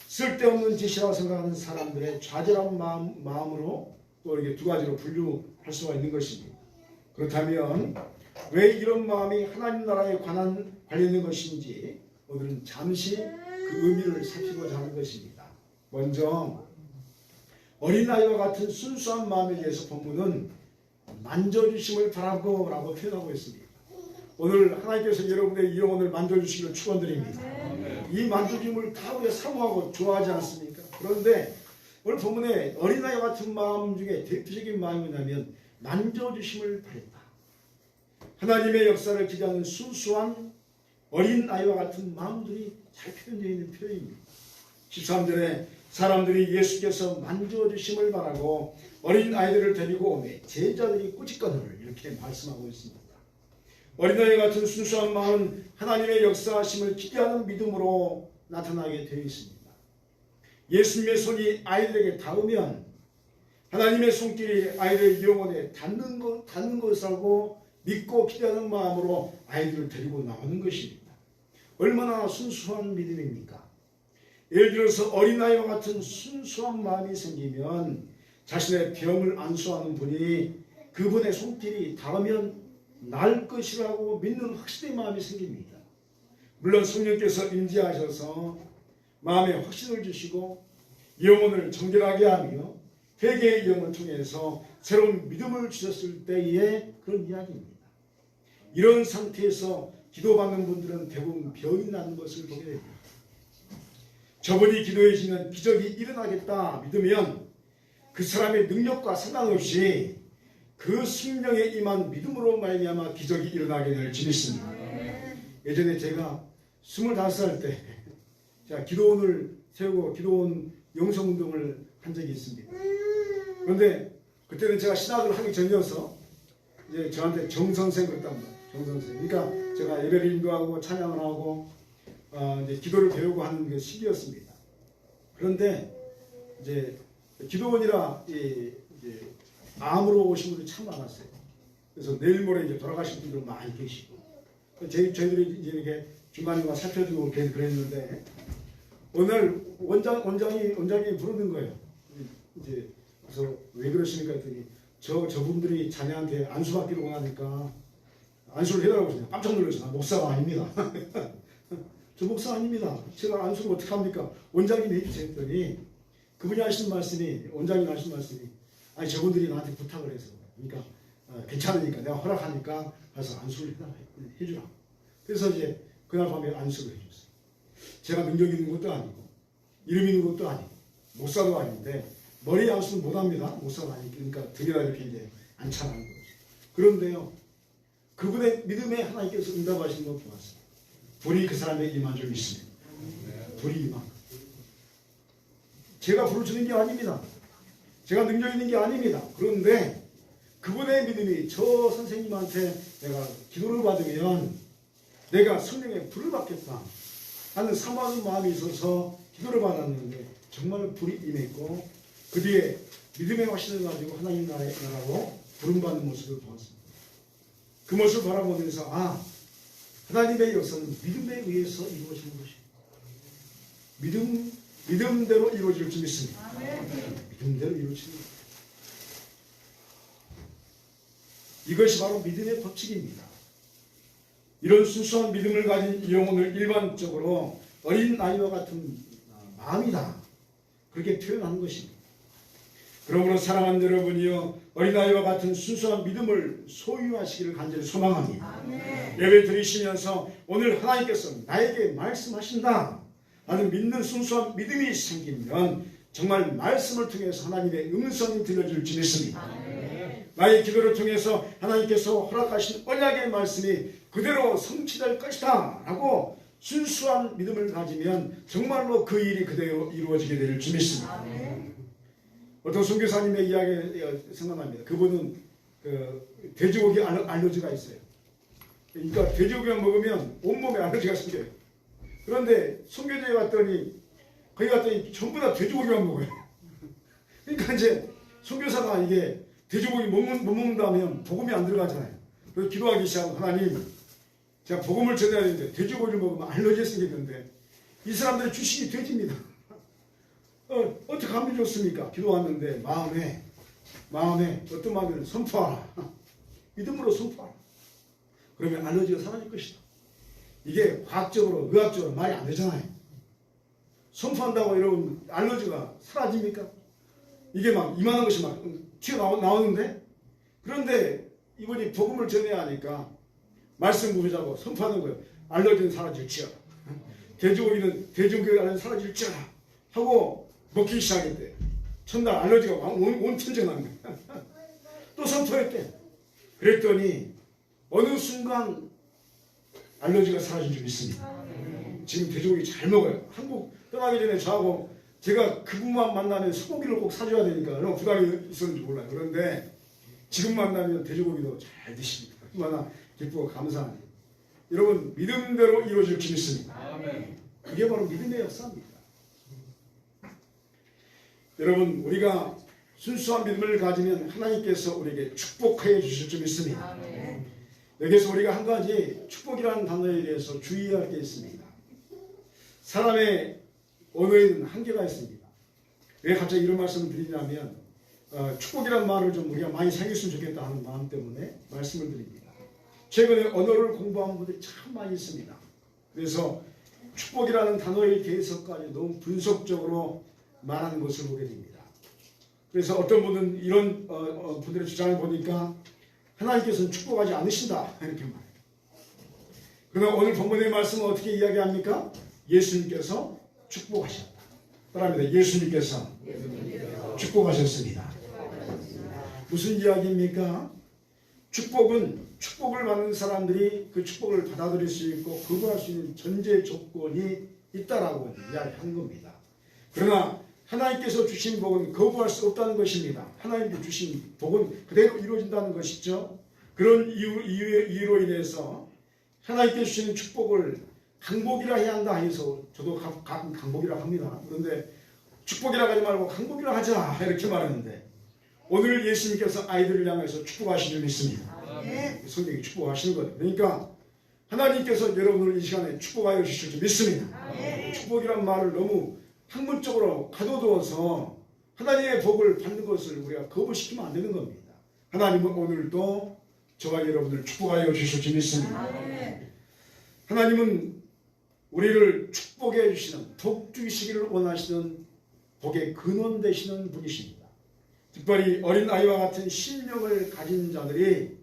B: 쓸데없는 짓이라고 생각하는 사람들의 좌절한 마음으로 또 이렇게 두 가지로 분류할 수가 있는 것입니다. 그렇다면 왜 이런 마음이 하나님 나라에 관련된 것인지 오늘은 잠시 그 의미를 살피고자 하는 것입니다. 먼저 어린아이와 같은 순수한 마음에 대해서 본문은 만져주심을 바라고 라고 표현하고 있습니다. 오늘 하나님께서 여러분의 이 영혼을 만져주시기를 축원드립니다. 이 만져줌을 다 우리가 사모하고 좋아하지 않습니까? 그런데 오늘 본문에 어린아이와 같은 마음 중에 대표적인 마음이 뭐냐면 만져주심을 바랬다. 하나님의 역사를 기대하는 순수한 어린아이와 같은 마음들이 잘 표현되어 있는 표현입니다. 13절에 사람들이 예수께서 만져주심을 바라고 어린아이들을 데리고 오매 제자들이 꾸짖거늘 이렇게 말씀하고 있습니다. 어린아이 같은 순수한 마음은 하나님의 역사하심을 기대하는 믿음으로 나타나게 되어 있습니다. 예수님의 손이 아이들에게 닿으면 하나님의 손길이 아이들의 영혼에 닿는 것이라고 믿고 기대하는 마음으로 아이들을 데리고 나오는 것입니다. 얼마나 순수한 믿음입니까? 예를 들어서 어린아이와 같은 순수한 마음이 생기면 자신의 병을 안수하는 분이 그분의 손길이 닿으면 날 것이라고 믿는 확신의 마음이 생깁니다. 물론 성령께서 임재하셔서 마음에 확신을 주시고 영혼을 정결하게 하며 회개의 영을 통해서 새로운 믿음을 주셨을 때의 그런 이야기입니다. 이런 상태에서 기도받는 분들은 대부분 병이 나는 것을 보게 됩니다. 저분이 기도해 주면 기적이 일어나겠다 믿으면 그 사람의 능력과 상관없이 그 심령에 임한 믿음으로 말미암아 기적이 일어나게 될지 믿습니다. 예전에 제가 25살 때 제가 기도원을 세우고 기도원 영성운동을 한 적이 있습니다. 그런데 그때는 제가 신학을 하기 전이어서 이제 저한테 정선생 그랬단 말이에요. 정선생. 그러니까 제가 예배를 인도하고 찬양을 하고 이제 기도를 배우고 하는 게 시기였습니다. 그런데 이제 기도원이라 이제 암으로 오신 분들이 참 많았어요. 그래서 내일 모레 이제 돌아가신 분들 많이 계시고 저희들이 이제 이렇게 중간중간 살펴주고 그랬는데 오늘 원장이 부르는 거예요. 이제 그래서 왜 그러십니까 했더니 저분들이 자네한테 안수 받기로 원하니까 안수를 해달라고 하시냐. 깜짝 놀랐어요. 목사가 아닙니다. 저 목사 아닙니다. 제가 안수를 어떻게 합니까? 원장님이 해주세요 했더니 그분이 하시는 말씀이 원장님이 하시는 말씀이 아니 저분들이 나한테 부탁을 해서 그러니까 괜찮으니까 내가 허락하니까 가서 안수를 해주라. 그래서 이제 그날 밤에 안수를 해줬어요. 제가 능력 있는 것도 아니고 이름 있는 것도 아니고 목사도 아닌데 머리 안수는 못합니다. 목사가 아니니까 그러니까 등에다 이렇게 이제 앉혀놓은 거죠. 그런데요 그분의 믿음에 하나님께서 응답하신 것 보았습니다. 불이 그 사람에게 임한 줄 믿습니다. 불이 임한 제가 불을 주는 게 아닙니다. 제가 능력 있는 게 아닙니다. 그런데 그분의 믿음이 저 선생님한테 내가 기도를 받으면 내가 성령의 불을 받겠다 하는 사모하는 마음이 있어서 기도를 받았는데 정말 불이 임했고 그 뒤에 믿음의 확신을 가지고 하나님 나라로 부름받는 모습을 보았습니다. 그 모습을 바라보면서 하나님의 역사는 믿음에 의해서 이루어지는 것입니다. 믿음대로 이루어질 줄 믿습니다. 믿음대로 이루어집니다. 이것이 바로 믿음의 법칙입니다. 이런 순수한 믿음을 가진 영혼을 일반적으로 어린아이와 같은 마음이다. 그렇게 표현하는 것입니다. 그러므로 사랑하는 여러분이요 어린아이와 같은 순수한 믿음을 소유하시기를 간절히 소망합니다. 예배 드리시면서 오늘 하나님께서 나에게 말씀하신다 하는 믿는 순수한 믿음이 생기면 정말 말씀을 통해서 하나님의 음성이 들려줄 줄 믿습니다. 나의 기도를 통해서 하나님께서 허락하신 언약의 말씀이 그대로 성취될 것이다 라고 순수한 믿음을 가지면 정말로 그 일이 그대로 이루어지게 될 줄 믿습니다. 어떤 선교사님의 이야기가 생각납니다. 그분은 돼지고기 알러지가 있어요. 그러니까 돼지고기만 먹으면 온몸에 알러지가 생겨요. 그런데 선교지에 갔더니 거기 갔더니 전부 다 돼지고기만 먹어요. 그러니까 이제 선교사가 이게 돼지고기 못 먹는다면 복음이 안 들어가잖아요. 그래서 기도하기 시작하고 하나님 제가 복음을 전해야 되는데 돼지고기를 먹으면 알러지가 생기는데 이 사람들의 주식이 돼지입니다. 어떻게 하면 좋습니까? 기도하는데 마음에 어떤 마음에는 선포하라. 믿음으로 선포하라. 그러면 알러지가 사라질 것이다. 이게 과학적으로 의학적으로 말이 안 되잖아요. 선포한다고 이러면 알러지가 사라집니까? 이게 막 이만한 것이 막 튀어나오는데 그런데 이분이 복음을 전해야 하니까 말씀 보자고 선포하는 거예요. 알러지는 사라질지어다. 돼지고기는 사라질지어다 하고 먹기 시작했대. 첫날 알러지가 온 천재 난 거야. 또 선포했대. 그랬더니 어느 순간 알러지가 사라진 줄 믿습니다. 지금 돼지고기 잘 먹어요. 한국 떠나기 전에 저하고 제가 그분만 만나면 소고기를 꼭 사줘야 되니까 얼마나 부담이 있었는지 몰라요. 그런데 지금 만나면 돼지고기도 잘 드십니다. 얼마나 기쁘고 감사하니. 여러분 믿음대로 이루어질 줄 믿습니다. 이게 바로 믿음의 역사입니다. 여러분 우리가 순수한 믿음을 가지면 하나님께서 우리에게 축복해 주실 줄 믿습니다. 여기서 우리가 한 가지 축복이라는 단어에 대해서 주의할 게 있습니다. 사람의 언어에는 한계가 있습니다. 왜 갑자기 이런 말씀을 드리냐면 축복이라는 말을 좀 우리가 많이 사용했으면 좋겠다 하는 마음 때문에 말씀을 드립니다. 최근에 언어를 공부하는 분들이 참 많이 있습니다. 그래서 축복이라는 단어에 대해서까지 너무 분석적으로 말하는 것을 보게 됩니다. 그래서 어떤 분은 이런 분들의 주장을 보니까 하나님께서는 축복하지 않으신다 이렇게 말해요. 그러나 오늘 본문의 말씀은 어떻게 이야기합니까? 예수님께서 축복하셨다. 따라합니다. 예수님께서 축복하셨습니다. 무슨 이야기입니까? 축복은 축복을 받는 사람들이 그 축복을 받아들일 수 있고 거부할 수 있는 전제 조건이 있다라고 이야기하는 겁니다. 그러나 하나님께서 주신 복은 거부할 수 없다는 것입니다. 하나님께 주신 복은 그대로 이루어진다는 것이죠. 그런 이유로 인해서 하나님께 주시는 축복을 강복이라 해야 한다 해서 저도 가끔 강복이라 합니다. 그런데 축복이라 하지 말고 강복이라 하자 이렇게 말하는데 오늘 예수님께서 아이들을 향해서 축복하신 줄 믿습니다. 성경이 축복하시는 거예요. 그러니까 하나님께서 여러분을 이 시간에 축복하여 주실 줄 믿습니다. 축복이란 말을 너무 학문적으로 가둬두어서 하나님의 복을 받는 것을 우리가 거부시키면 안 되는 겁니다. 하나님은 오늘도 저와 여러분을 축복하여 주실 줄 믿습니다. 하나님은 우리를 축복해 주시는 복 주시기를 원하시는 복의 근원 되시는 분이십니다. 특별히 어린아이와 같은 신령을 가진 자들이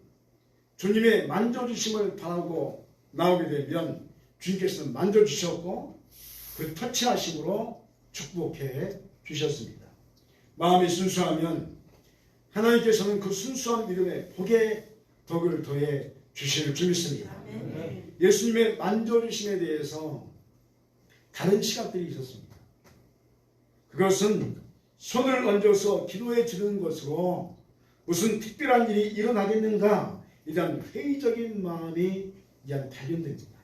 B: 주님의 만져주심을 바라고 나오게 되면 주님께서는 만져주셨고 그 터치하심으로 축복해 주셨습니다. 마음이 순수하면 하나님께서는 그 순수한 믿음에 복의 덕을 더해 주실 줄 믿습니다. 예수님의 만져주심에 대해서 다른 시각들이 있었습니다. 그것은 손을 얹어서 기도해 주는 것으로 무슨 특별한 일이 일어나겠는가 이런 회의적인 마음이 발견됩니다.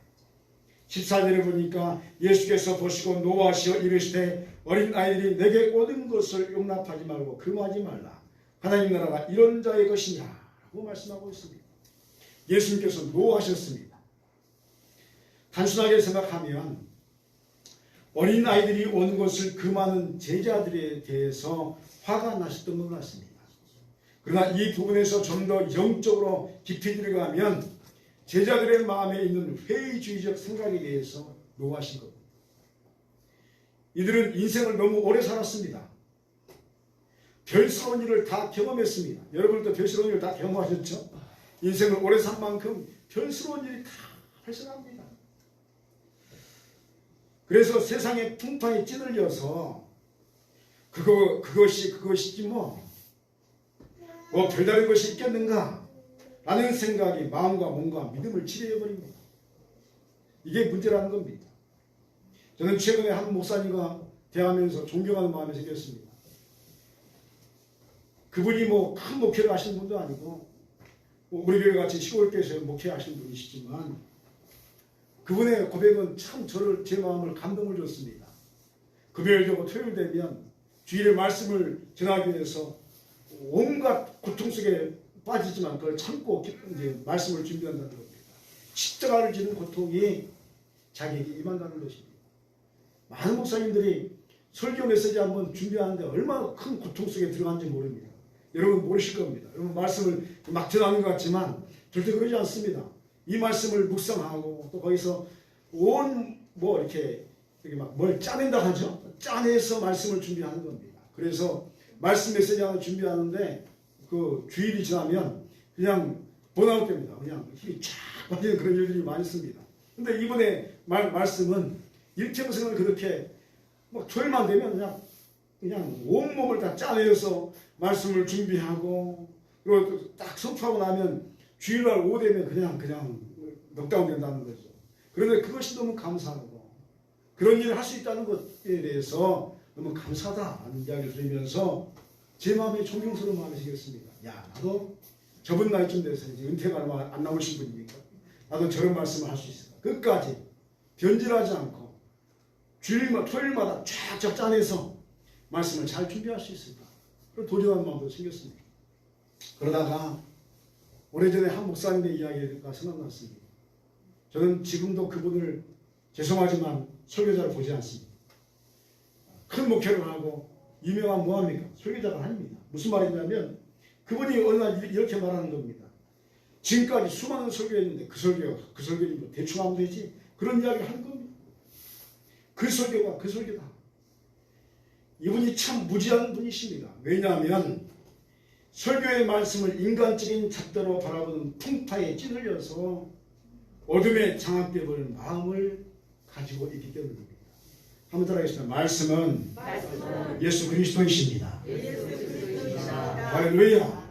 B: 14절에 보니까 예수께서 보시고 노하시어 이르시되 어린 아이들이 내게 오는 것을 용납하지 말고 금하지 말라. 하나님 나라가 이런 자의 것이냐 라고 말씀하고 있습니다. 예수님께서 노하셨습니다. 단순하게 생각하면 어린 아이들이 오는 것을 금하는 제자들에 대해서 화가 나셨던 것 같습니다. 그러나 이 부분에서 좀 더 영적으로 깊이 들어가면 제자들의 마음에 있는 회의주의적 생각에 대해서 노하신 겁니다. 이들은 인생을 너무 오래 살았습니다. 별스러운 일을 다 경험했습니다. 여러분도 별스러운 일을 다 경험하셨죠? 인생을 오래 산 만큼 별스러운 일이 다 발생합니다. 그래서 세상의 풍파에 찌들려서 그것이지 뭐 별다른 것이 있겠는가 라는 생각이 마음과 몸과 믿음을 지배해버립니다. 이게 문제라는 겁니다. 저는 최근에 한 목사님과 대하면서 존경하는 마음이 생겼습니다. 그분이 큰 목회를 하시는 분도 아니고 우리 교회 같이 시골교회에서 목회하시는 분이시지만 그분의 고백은 참 제 마음을 감동을 줬습니다. 금요일 되고 토요일 되면 주일에 말씀을 전하기 위해서 온갖 고통 속에 빠지지만 그걸 참고 이제 말씀을 준비한다는 겁니다. 십자가를 지는 고통이 자기에게 임한다는 것입니다. 많은 목사님들이 설교 메시지 한번 준비하는데 얼마나 큰 고통 속에 들어간지 모릅니다. 여러분 모르실 겁니다. 여러분 말씀을 막 전하는 것 같지만 절대 그러지 않습니다. 이 말씀을 묵상하고 또 거기서 이렇게 막 뭘 짜낸다 하죠. 짜내서 말씀을 준비하는 겁니다. 그래서 말씀 메시지 하나 준비하는데 그 주일이 지나면 그냥 번아웃 됩니다. 그냥 힘이 쫙 빠지는 그런 일들이 많이 있습니다. 근데 이번에 말씀은 일평생을 그렇게 막 주일만 되면 그냥 온몸을 다 짜내어서 말씀을 준비하고 그리고 딱 선포하고 나면 주일날 오후 되면 그냥 넉다운 된다는 거죠. 그런데 그것이 너무 감사하고 그런 일을 할 수 있다는 것에 대해서 너무 감사하다는 이야기를 들으면서 제 마음에 존경스러운 마음이 생겼습니다. 야, 나도 저번 나이쯤 돼서 이제 은퇴가 얼마 안 남으신 분이니까 나도 저런 말씀을 할 수 있을까. 끝까지 변질하지 않고 토요일마다 쫙쫙 짜내서 말씀을 잘 준비할 수 있을까. 그런 도전하는 마음도 생겼습니다. 그러다가 오래전에 한 목사님의 이야기가 생각났습니다. 저는 지금도 그분을 죄송하지만 설교자를 보지 않습니다. 큰 목회를 하고 유명한 뭐합니까? 설교자가 아닙니다. 무슨 말이냐면 그분이 어느 날 이렇게 말하는 겁니다. 지금까지 수많은 설교했는데 그 설교는 뭐 대충 하면 되지. 그런 이야기를 하는 겁니다. 그 설교가 그 설교다. 이분이 참 무지한 분이십니다. 왜냐하면 설교의 말씀을 인간적인 잣대로 바라보는 풍파에 찌들려서 어둠에 장악되어 버린 마음을 가지고 있기 때문입니다. 한번 따라하겠습니다. 말씀은 예수 그리스도이십니다. 할렐루야.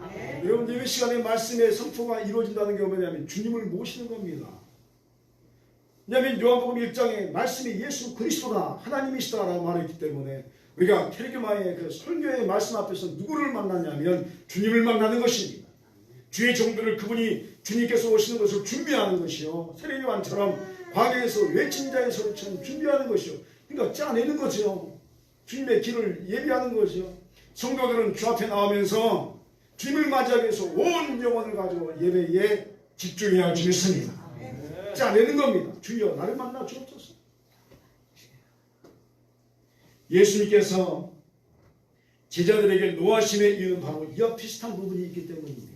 B: 여러분 예배 시간에 말씀의 선포가 이루어진다는 게 뭐냐면 주님을 모시는 겁니다. 왜냐하면 요한복음 1장에 말씀이 예수 그리스도다 하나님이시다라고 말했기 때문에 우리가 캐리그마의 그 설교의 말씀 앞에서 누구를 만나냐면 주님을 만나는 것입니다. 주의 종들을 그분이 주님께서 오시는 것을 준비하는 것이요. 세례요한처럼 광야에서 외친 자의 소리처럼 준비하는 것이요. 그러니까 짜내는 거죠. 주님의 길을 예비하는 거죠. 성도들은 주 앞에 나오면서 주님을 맞이하기 위해서 온 영혼을 가지고 예배에 집중해야 주겠습니다. 짜내는 겁니다. 주여 나를 만나 주옵소서. 예수님께서 제자들에게 노하심의 이유는 바로 이와 비슷한 부분이 있기 때문입니다.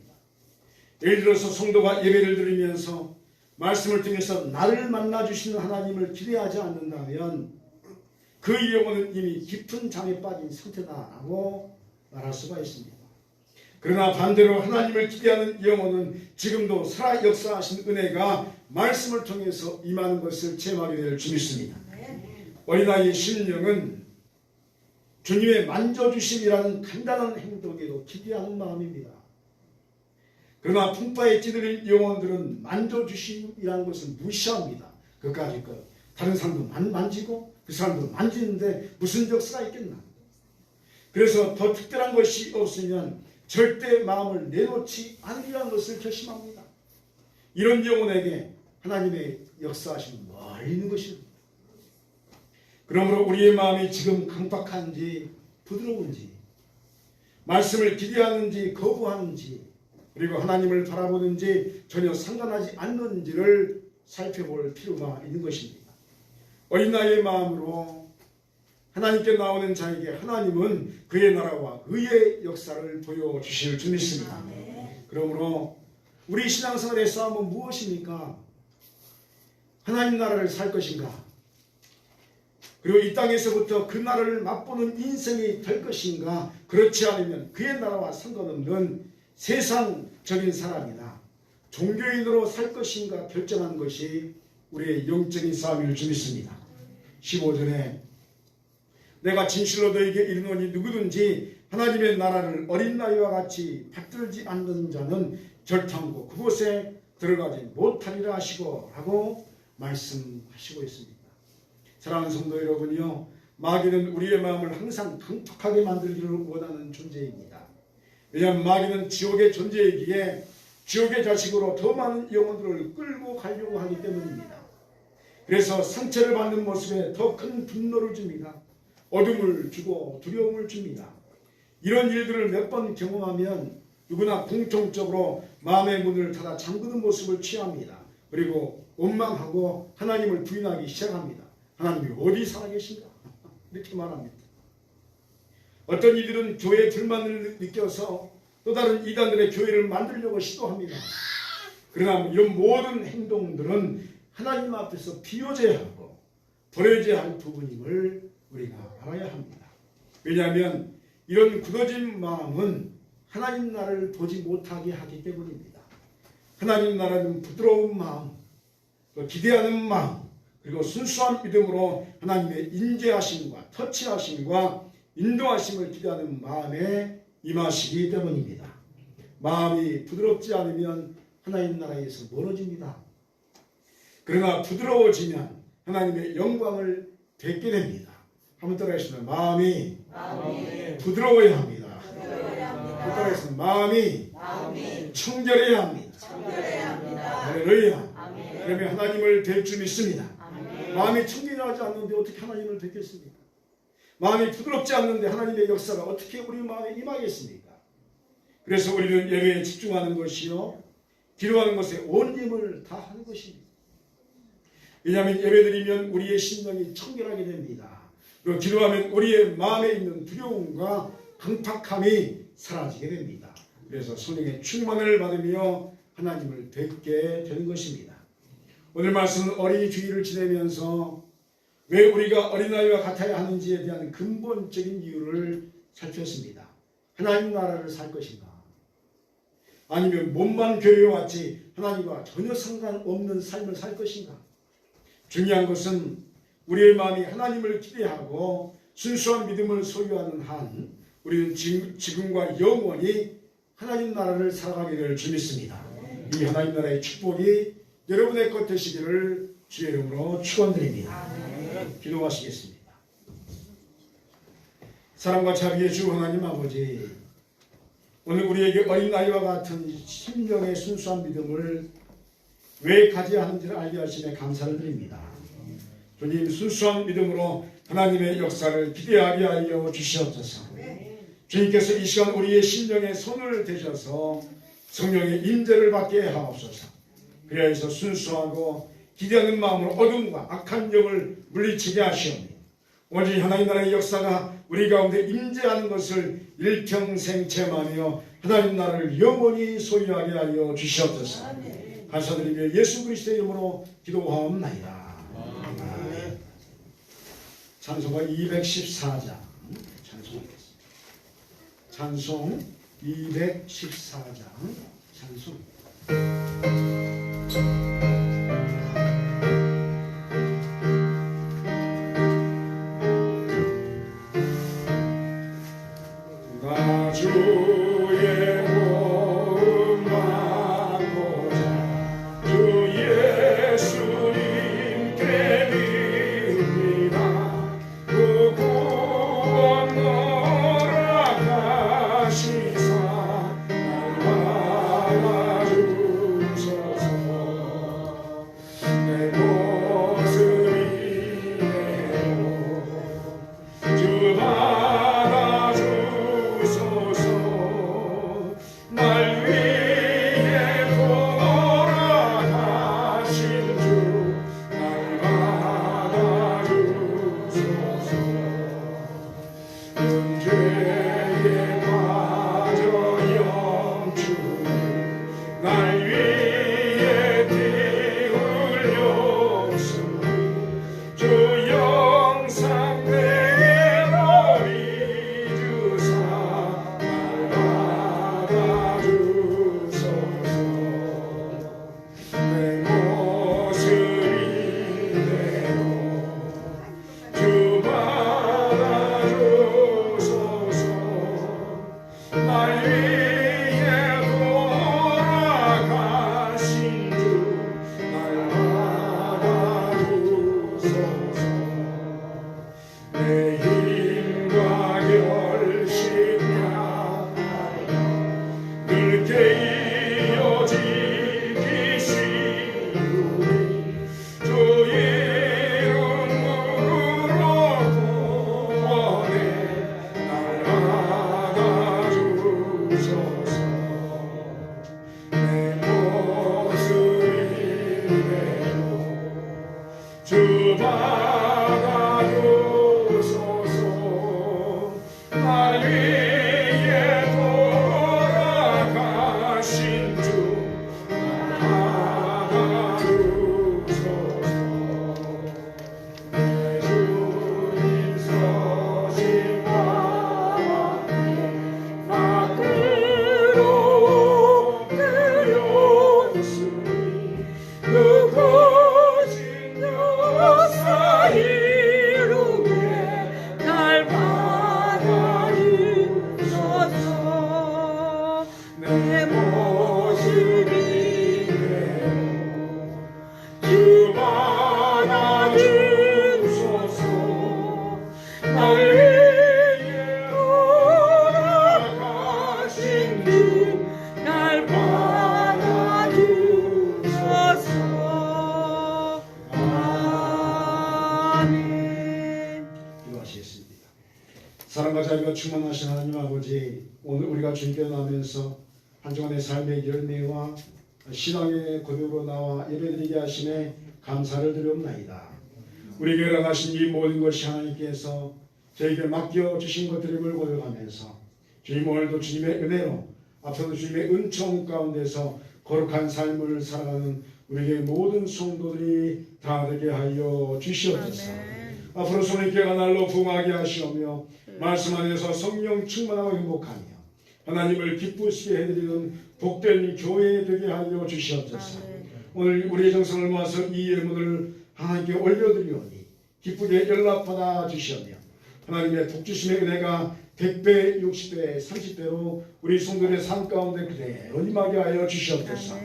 B: 예를 들어서 성도가 예배를 드리면서 말씀을 통해서 나를 만나주시는 하나님을 기대하지 않는다면 그 영혼은 이미 깊은 잠에 빠진 상태다라고 말할 수가 있습니다. 그러나 반대로 하나님을 기대하는 영혼은 지금도 살아 역사하신 은혜가 말씀을 통해서 임하는 것을 체험하게 될 줄 믿습니다. 어린아이의 심령은 주님의 만져주심이라는 간단한 행동에도 기대하는 마음입니다. 그러나 풍파에 찌들린 영혼들은 만져주심이라는 것을 무시합니다. 그까짓 것. 다른 사람도 만지고 그 사람도 만지는데 무슨 역사가 있겠나. 그래서 더 특별한 것이 없으면 절대 마음을 내놓지 않으리라는 것을 결심합니다. 이런 영혼에게 하나님의 역사하심은 멀리 있는 것입니다. 그러므로 우리의 마음이 지금 강박한지 부드러운지 말씀을 기대하는지 거부하는지 그리고 하나님을 바라보는지 전혀 상관하지 않는지를 살펴볼 필요가 있는 것입니다. 어린 나이의 마음으로 하나님께 나오는 자에게 하나님은 그의 나라와 그의 역사를 보여주실 줄 믿습니다. 그러므로 우리 신앙생활의 싸움은 무엇입니까? 하나님 나라를 살 것인가? 그리고 이 땅에서부터 그 나라를 맛보는 인생이 될 것인가? 그렇지 않으면 그의 나라와 상관없는 세상적인 사람이나 종교인으로 살 것인가 결정하는 것이 우리의 영적인 싸움일 줄 믿습니다. 15절에 내가 진실로 너에게 이르노니 누구든지 하나님의 나라를 어린 나이와 같이 받들지 않는 자는 절탕고 그곳에 들어가지 못하리라 하시고 라고 말씀하시고 있습니다. 사랑하는 성도 여러분이요, 마귀는 우리의 마음을 항상 강팍하게 만들기를 원하는 존재입니다. 왜냐하면 마귀는 지옥의 존재이기에 지옥의 자식으로 더 많은 영혼들을 끌고 가려고 하기 때문입니다. 그래서 상처를 받는 모습에 더 큰 분노를 줍니다. 어둠을 주고 두려움을 줍니다. 이런 일들을 몇 번 경험하면 누구나 공통적으로 마음의 문을 닫아 잠그는 모습을 취합니다. 그리고 원망하고 하나님을 부인하기 시작합니다. 하나님이 어디 살아계신가? 이렇게 말합니다. 어떤 이들은 교회에 불만을 느껴서 또 다른 이단들의 교회를 만들려고 시도합니다. 그러나 이런 모든 행동들은 하나님 앞에서 비워져야하고 버려져야 할 부분임을 우리가 알아야 합니다. 왜냐하면 이런 굳어진 마음은 하나님 나라를 보지 못하게 하기 때문입니다. 하나님 나라는 부드러운 마음, 또 기대하는 마음, 그리고 순수한 믿음으로 하나님의 인재하심과 터치하심과 인도하심을 기대하는 마음에 임하시기 때문입니다. 마음이 부드럽지 않으면 하나님 나라에서 멀어집니다. 그러나 부드러워지면 하나님의 영광을 뵙게 됩니다. 한번 따라하시면 마음이 부드러워야 합니다. 따라하시면 마음이 청결해야 합니다. 할렐루야. 그러면 하나님을 뵐 줄 믿습니다. 마음이 청결하지 않는데 어떻게 하나님을 뵙겠습니까? 마음이 부드럽지 않는데 하나님의 역사가 어떻게 우리 마음에 임하겠습니까? 그래서 우리는 예배에 집중하는 것이요, 기도하는 것에 온 힘을 다하는 것입니다. 왜냐하면 예배드리면 우리의 심령이 청결하게 됩니다. 그리고 기도하면 우리의 마음에 있는 두려움과 강팍함이 사라지게 됩니다. 그래서 성령의 충만을 받으며 하나님을 뵙게 되는 것입니다. 오늘 말씀은 어린이 주일을 지내면서 왜 우리가 어린아이와 같아야 하는지에 대한 근본적인 이유를 살폈습니다. 하나님 나라를 살 것인가? 아니면 몸만 교회에 왔지 하나님과 전혀 상관없는 삶을 살 것인가? 중요한 것은 우리의 마음이 하나님을 기대하고 순수한 믿음을 소유하는 한 우리는 지금과 영원히 하나님 나라를 살아가게 될 줄 믿습니다. 이 하나님 나라의 축복이 여러분의 것 되시기를 주의 이름으로 축원드립니다. 기도하시겠습니다. 사랑과 자비의 주 하나님 아버지, 오늘 우리에게 어린아이와 같은 심령의 순수한 믿음을 왜 가져야 하는지를 알게 하심에 감사를 드립니다. 주님, 순수한 믿음으로 하나님의 역사를 기대하게 하여 주시옵소서. 주님께서 이 시간 우리의 심령에 손을 대셔서 성령의 임재를 받게 하옵소서. 그래야 해서 순수하고 기대하는 마음으로 어둠과 악한 영을 물리치게 하시옵니 오직 하나님 나라의 역사가 우리 가운데 임재하는 것을 일평생 체험하며 하나님 나라를 영원히 소유하게 하여 주시옵소서. 감사드리며 예수 그리스도의 이름으로 기도하옵나이다. 찬송가 214장 찬송하겠습니다. 찬송 214장 찬송. 나 주의 도움 받고자 주 예수님께 믿습니다. 그 구원 허락하시사 날 받아주소서. 모진 역사 이루게 날 받아주소서. 내 모습 이대로 주 받아주소서. 날 위해 돌아가신 주 날 받아주소서. 아멘. 기도하시겠습니다. 사랑과 자비가 충만하신 하나님 아버지, 오늘 우리가 주님께 나면서 한 주간의 삶의 열매와 신앙의 고백으로 나와 예배드리게 하심에 감사를 드리옵나이다. 우리에게 허락하신 이 모든 것이 하나님께서 저에게 맡겨주신 것들임을 고백하면서 주님, 오늘도 주님의 은혜로 앞서도 주님의 은총 가운데서 거룩한 삶을 살아가는 우리에게 모든 성도들이 다 되게 하여 주시옵소서. 앞으로 손님께가 날로 부응하게 하시오며 말씀 안에서 성령 충만하고 행복하며 하나님을 기쁘시게 해드리는 복된 교회 되게 하여 주시옵소서. 오늘 우리의 정성을 모아서 이 예물을 하나님께 올려드리오니 기쁘게 연락받아 주시오며 하나님의 복주심의 은혜가 100배, 60배, 30배로 우리 성도들의 삶 가운데 그대로 임하게 하여 주시옵소서.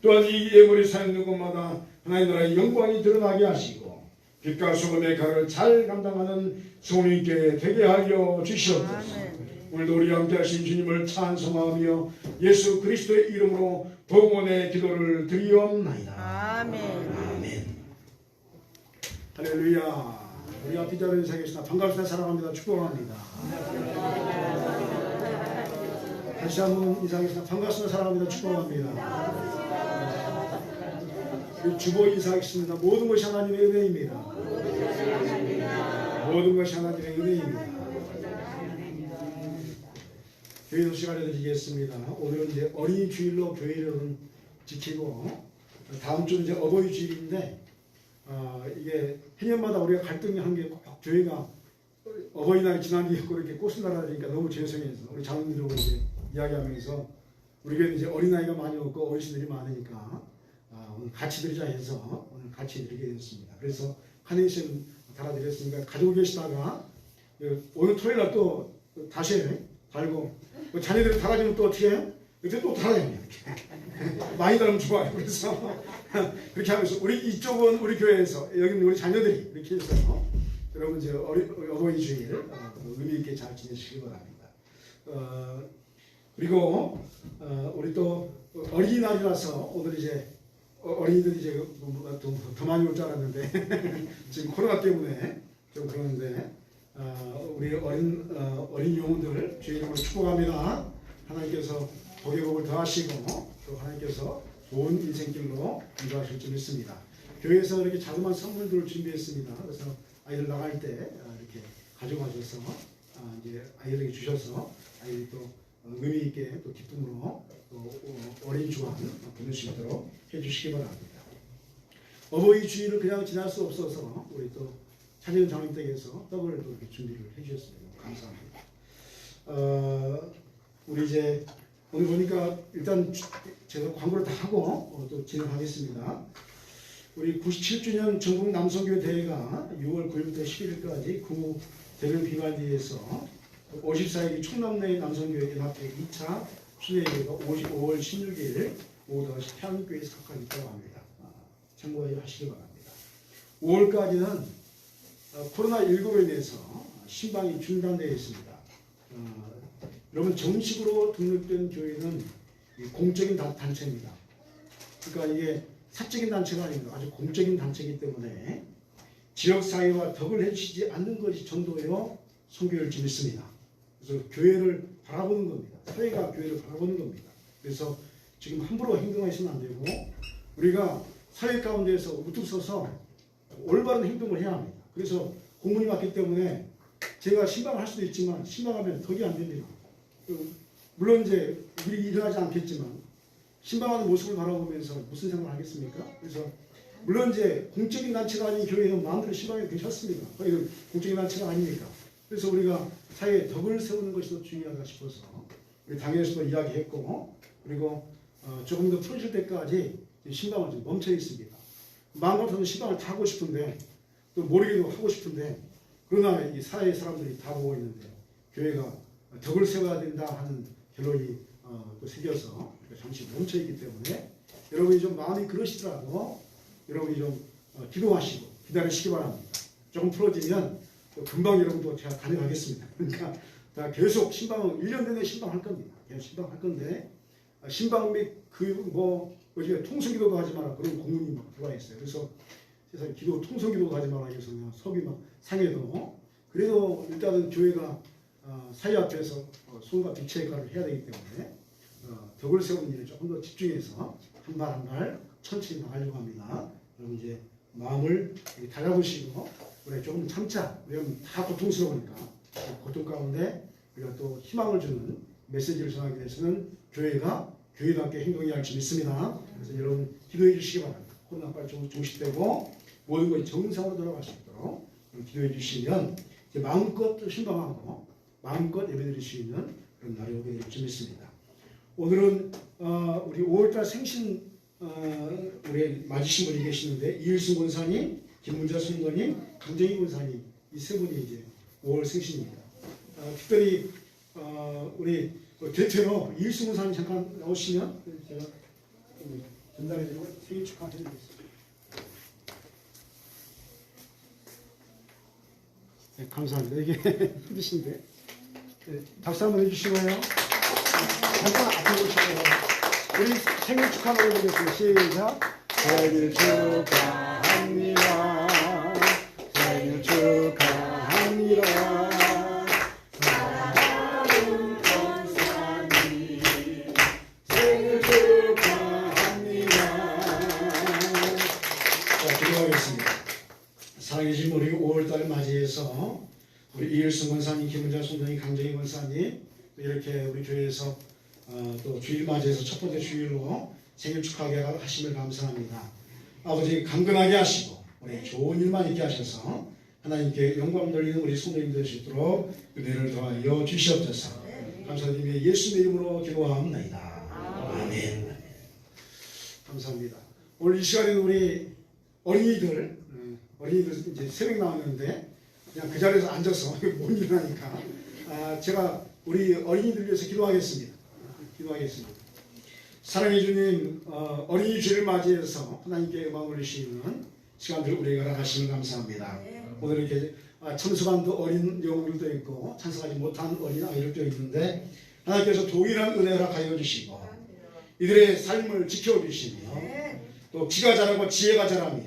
B: 또한 이 예물이 사용된 곳마다 하나님 나라의 영광이 드러나게 하시고 빛과 소금의 가를 잘 감당하는 성령님께 되게 하여 주시옵소서. 오늘도 우리와 함께 하신 주님을 찬송하며 예수 그리스도의 이름으로 봉헌의 기도를 드리옵나이다.
D: 아멘.
B: 아멘. 할렐루야. 우리 앞에 자리에 서 계시나 반갑습니다. 사랑합니다. 축복합니다. 다시 한번 인사하겠습니다. 반갑습니다. 사랑합니다. 축복합니다. 우리 주보 인사하겠습니다. 모든 것이 하나님의 은혜입니다. 모든 것이 하나님의 은혜입니다. 교회 소식 알려드리겠습니다. 오늘은 이제 어린이 주일로 교회를 지키고 다음 주는 이제 어버이 주일인데 이게 해년마다 우리가 갈등이 한 게 꼭 교회가 어버이날이 지난 뒤에 이렇게 꽃을 날아다니니까 너무 죄송해서 우리 장로님들하고 이제 이야기하면서 우리 교회는 이제 어린아이가 많이 없고 어르신들이 많으니까 오늘 같이 드리자 해서 오늘 같이 드리게 됐습니다. 그래서 카네이션 달아드렸으니까 가지고 계시다가 오늘 토요일 날 또 다시 달고 자녀들이 달아주면 또 어떻게 해요? 이렇게 또 달아줍니다. 많이 달으면 좋아요. 그래서 그렇게 하면서 우리 이쪽은 우리 교회에서 여기는 우리 자녀들이 이렇게 해서 여러분 이제 어버이 주일 의미 있게 잘 지내시기 바랍니다. 그리고 우리 또 어린이날이라서 오늘 이제 어린이들이 이제 더 많이 올 줄 알았는데 지금 코로나 때문에 좀 그러는데 우리 어린 영혼들 주의 이름으로 축복합니다. 하나님께서 복의 복을 더하시고 또 하나님께서 좋은 인생길로 인도하실 줄 믿습니다. 교회에서 이렇게 자그마한 선물들을 준비했습니다. 그래서 아이들 나갈 때 이렇게 가져가셔서 이제 아이들에게 주셔서 아이들이 또 의미 있게 또 기쁨으로 또 어린 주간 보낼 수 있도록 해주시기 바랍니다. 어버이 주일을 그냥 지날 수 없어서 우리 또 차재현 장로님 댁에서 떡을 또 이렇게 준비를 해주셨습니다. 감사합니다. 우리 이제 오늘 보니까 일단 제가 광고를 다 하고 또 진행하겠습니다. 우리 97주년 전국 남성교회 대회가 6월 9일부터 11일까지 구 대전 비발디에서 54기 충남내 남성교회 연합회 2차 순회대회가 5월 16일 오후 5시 태안교회에서 각각 있다고 합니다. 참고하시기 바랍니다. 5월까지는 코로나19로 인해서 신방이 중단되어 있습니다. 여러분 정식으로 등록된 교회는 공적인 단체입니다. 그러니까 이게 사적인 단체가 아닙니다. 아주 공적인 단체이기 때문에 지역사회와 덕을 해주시지 않는 것이 전도요 선교일지 믿습니다. 그래서 교회를 바라보는 겁니다. 사회가 교회를 바라보는 겁니다. 그래서 지금 함부로 행동하시면 안 되고 우리가 사회 가운데에서 우뚝 서서 올바른 행동을 해야 합니다. 그래서 공문이 왔기 때문에 제가 신방을 할 수도 있지만 신방하면 덕이 안 됩니다. 물론 이제 일이 일어나지 않겠지만 신방하는 모습을 바라보면서 무슨 생각을 하겠습니까? 그래서 물론 이제 공적인 단체가 아닌 교회는 마음대로 신방해도 괜찮습니다. 거기는 공적인 단체가 아니니까. 그래서 우리가 사회에 덕을 세우는 것이 더 중요하다 싶어서 우리 당에서도 이야기했고 그리고 조금 더 풀어질 때까지 신방은 좀 멈춰 있습니다.
A: 마음 같아서 신방을 다 하고 싶은데 또 모르게도 하고 싶은데 그러나 이 사회의 사람들이 다 보고 있는데 교회가 덕을 세워야 된다 하는 결론이 또 생겨서 잠시 멈춰있기 때문에 여러분이 좀 마음이 그러시더라도 여러분이 좀 기도하시고 기다리시기 바랍니다. 조금 풀어지면 또 금방 여러분도 제가 다녀가겠습니다. 그러니까 다 계속 신방은 1년 내내 신방할 겁니다. 계속 신방할 건데 신방 및 요즘에 통성기도도 하지 마라 그런 공문이 막 들어와 있어요. 그래서 세상에 기도 통성기도도 하지 마라 해서 그냥 속이 막 상해도 그래도 일단은 교회가 사회 앞에서 손과 빛의 역할을 해야 되기 때문에 덕을 세우는 일에 조금 더 집중해서 한 발 한 발 천천히 나가려고 합니다. 여러분 이제 마음을 달라보시고 우리 조금 참자. 왜냐하면 다 고통스러우니까 고통 가운데 우리가 또 희망을 주는 메시지를 전하기 위해서는 교회가 교회답게 행동해야 할지 믿습니다. 그래서 여러분 기도해 주시기 바랍니다. 코로나 빨리 종식되고 모든 것이 정상으로 돌아갈 수 있도록 기도해 주시면 이제 마음껏 신방하고 마음껏 예배드릴 수 있는 그런 날이 오게 될지 믿습니다. 오늘은 우리 5월달 생신 우리 맞으신 분이 계시는데 이일승 권사님, 김문자 성도님, 강정희 권사님 이 세 분이 이제 5월 생신입니다. 특별히 우리 대표로 이일승 권사님 잠깐 나오시면 제가 전달해드리고 생일 축하해드리겠습니다. 네, 감사합니다. 이게 힘드신데 네, 박수 한번 해주시고요. 잠깐 앞에 보시고요. 우리 생일 축하 노래 부르겠습니다. 시작. 생일 축하합니다. 생일 축하합니다. 사랑하는 권사님 생일 축하합니다. 자, 기도하겠습니다. 살아계신 우리 5월달 맞이해서 우리 이일승 권사님, 김은자 선생님, 강정희 권사님 이렇게 우리 교회에서 또 주일 맞이해서 첫 번째 주일로 생일 축하하게 하심을 감사합니다. 아버지 강건하게 하시고 우리 좋은 일만 있게 하셔서 하나님께 영광 돌리는 우리 성도님 될 수 있도록 은혜를 더하여 주시옵소서. 감사드리며 예수의 이름으로 기도하옵나이다. 아멘. 감사합니다. 오늘 이 시간에는 우리 어린이들 이제 새벽 나왔는데 그냥 그 자리에서 앉아서 못 일어나니까 제가 우리 어린이들 위해서 기도하겠습니다. 사랑해 주님, 어린이 주를 맞이해서 하나님께 음악 올리시는 시간들 우리에게 허락하시면 감사합니다. 오늘 이렇게 참석한 어린 영웅들도 있고 참석하지 못한 어린 아이들도 있는데 하나님께서 동일한 은혜 허락하여 주시고 이들의 삶을 지켜주시며 또 기가 자라고 지혜가 자라며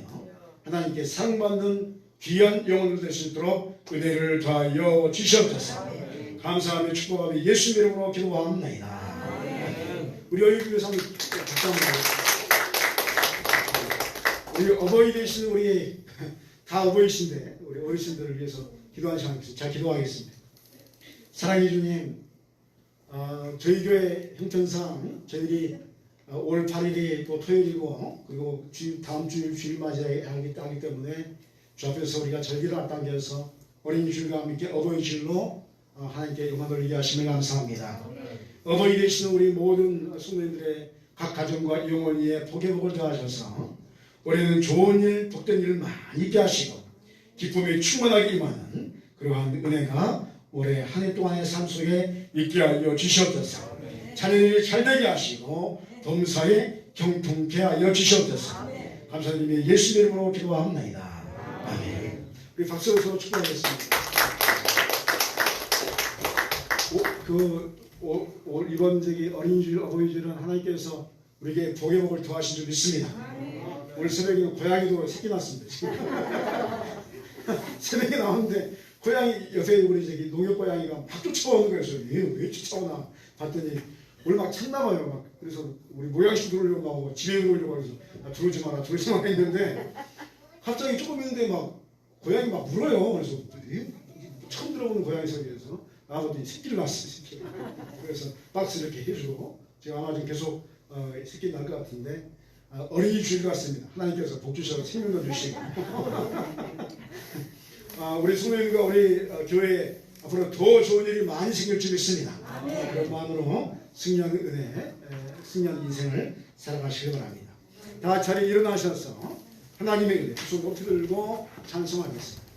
A: 하나님께 사랑받는 귀한 영혼들 될 수 있도록 은혜를 더하여 주시옵소서. 감사하며 축복하며 예수 이름으로 기도합니다. 우리 어린이들 위해서 박수 한번 드리겠습니다. 우리 어버이 되신 우리 다 어버이신데 우리 어르신들을 위해서 기도하는 시간이겠습니다. 자, 기도하겠습니다. 사랑해 주님, 저희 교회 형편상 저희들이 5월 8일이 또 토요일이고 그리고 다음 주일 맞이하기 때문에 주 앞에서 우리가 절기를 앞당겨서 어린이 주일과 함께 어버이 주일로 하나님께 영광 돌리게 하시면 감사합니다. 어버이 되시는 우리 모든 성도님들의 각 가정과 영혼이에 복의 복을 더하셔서 올해는 좋은 일, 복된 일을 많이 있게 하시고 기쁨이 충만하게 임하는 그러한 은혜가 올해 한 해 동안의 삶 속에 있게 하여 주시옵소서. 자녀들이 잘되게 하시고 범사에 경통케 하여 주시옵소서. 감사드리며 예수 이름으로 기도합니다. 아멘. 우리 박수로 서로 축복하겠습니다. 이번 어린이주일, 어버이주일은 하나님께서 우리에게 복의 복을 더하신 줄 믿습니다. 오늘 새벽에 고양이도 새끼 났습니다. 새벽에 나왔는데 고양이 옆에 우리 농협 고양이가 막 쫓아오는 거예요. 왜 쫓아오나 봤더니 오늘 막 찾나봐요. 막 그래서 우리 모양식 들어오려고 나오고 집에 들어오려고 해서 들어오지 마라 했는데 갑자기 조금 있는데 막 고양이 막 물어요. 그래서 처음 들어보는 고양이 소리에서 나왔더니 새끼를 낳았어요. 새끼를. 그래서 박스 이렇게 해주고 지금 아마 지금 계속 새끼 날 것 같은데 어린이 주일 같습니다. 하나님께서 복 주셔서 생명도 주시고 우리 성도님과 우리 교회에 앞으로 더 좋은 일이 많이 생길 줄 믿습니다. 그런 마음으로 승리한 은혜, 승리한 인생을 살아가시기 바랍니다. 다 자리에 일어나셔서
B: 하나님의 은혜 두 손 높이 들고 찬송하겠습니다.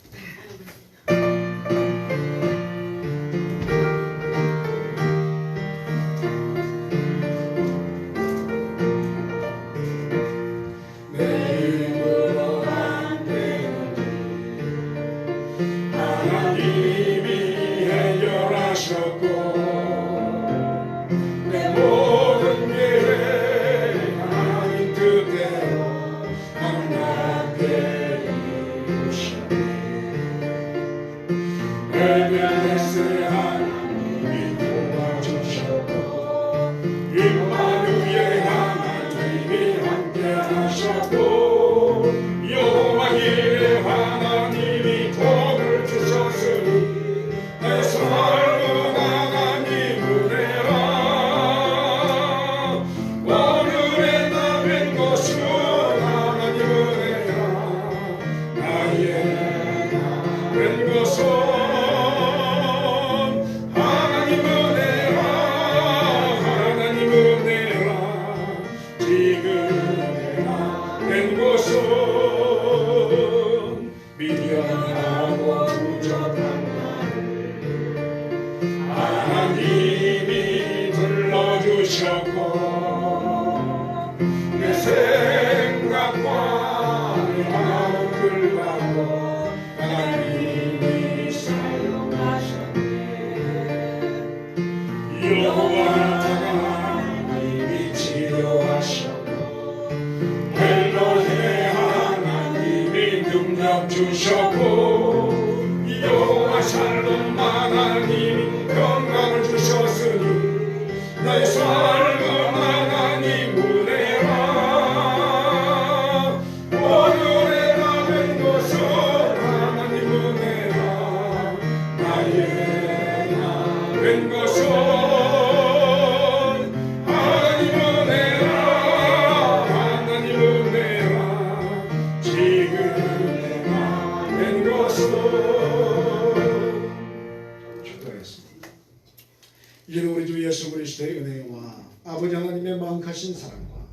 B: 이제는 우리 주 예수 그리스도의 은혜와 아버지 하나님의 만카신 사랑과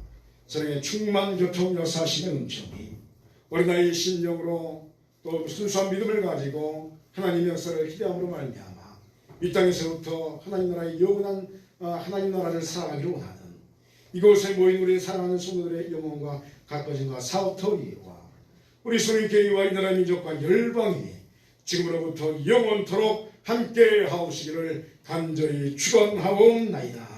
B: 사랑의 충만 교통 역사하시는 은총이 우리 나의 신령으로 또 순수한 믿음을 가지고 하나님의 역사를 기대함으로 말미암아 이 땅에서부터 하나님 나라의 영원한 하나님 나라를 살아가기를 원하는 이곳에 모인 우리 사랑하는 성도들의 영혼과 가까워진과 사업터리와 우리 소리 교회와 이 나라 민족과 열방이 지금으로부터 영원토록 함께 하옵시기를 간절히 축원하옵나이다.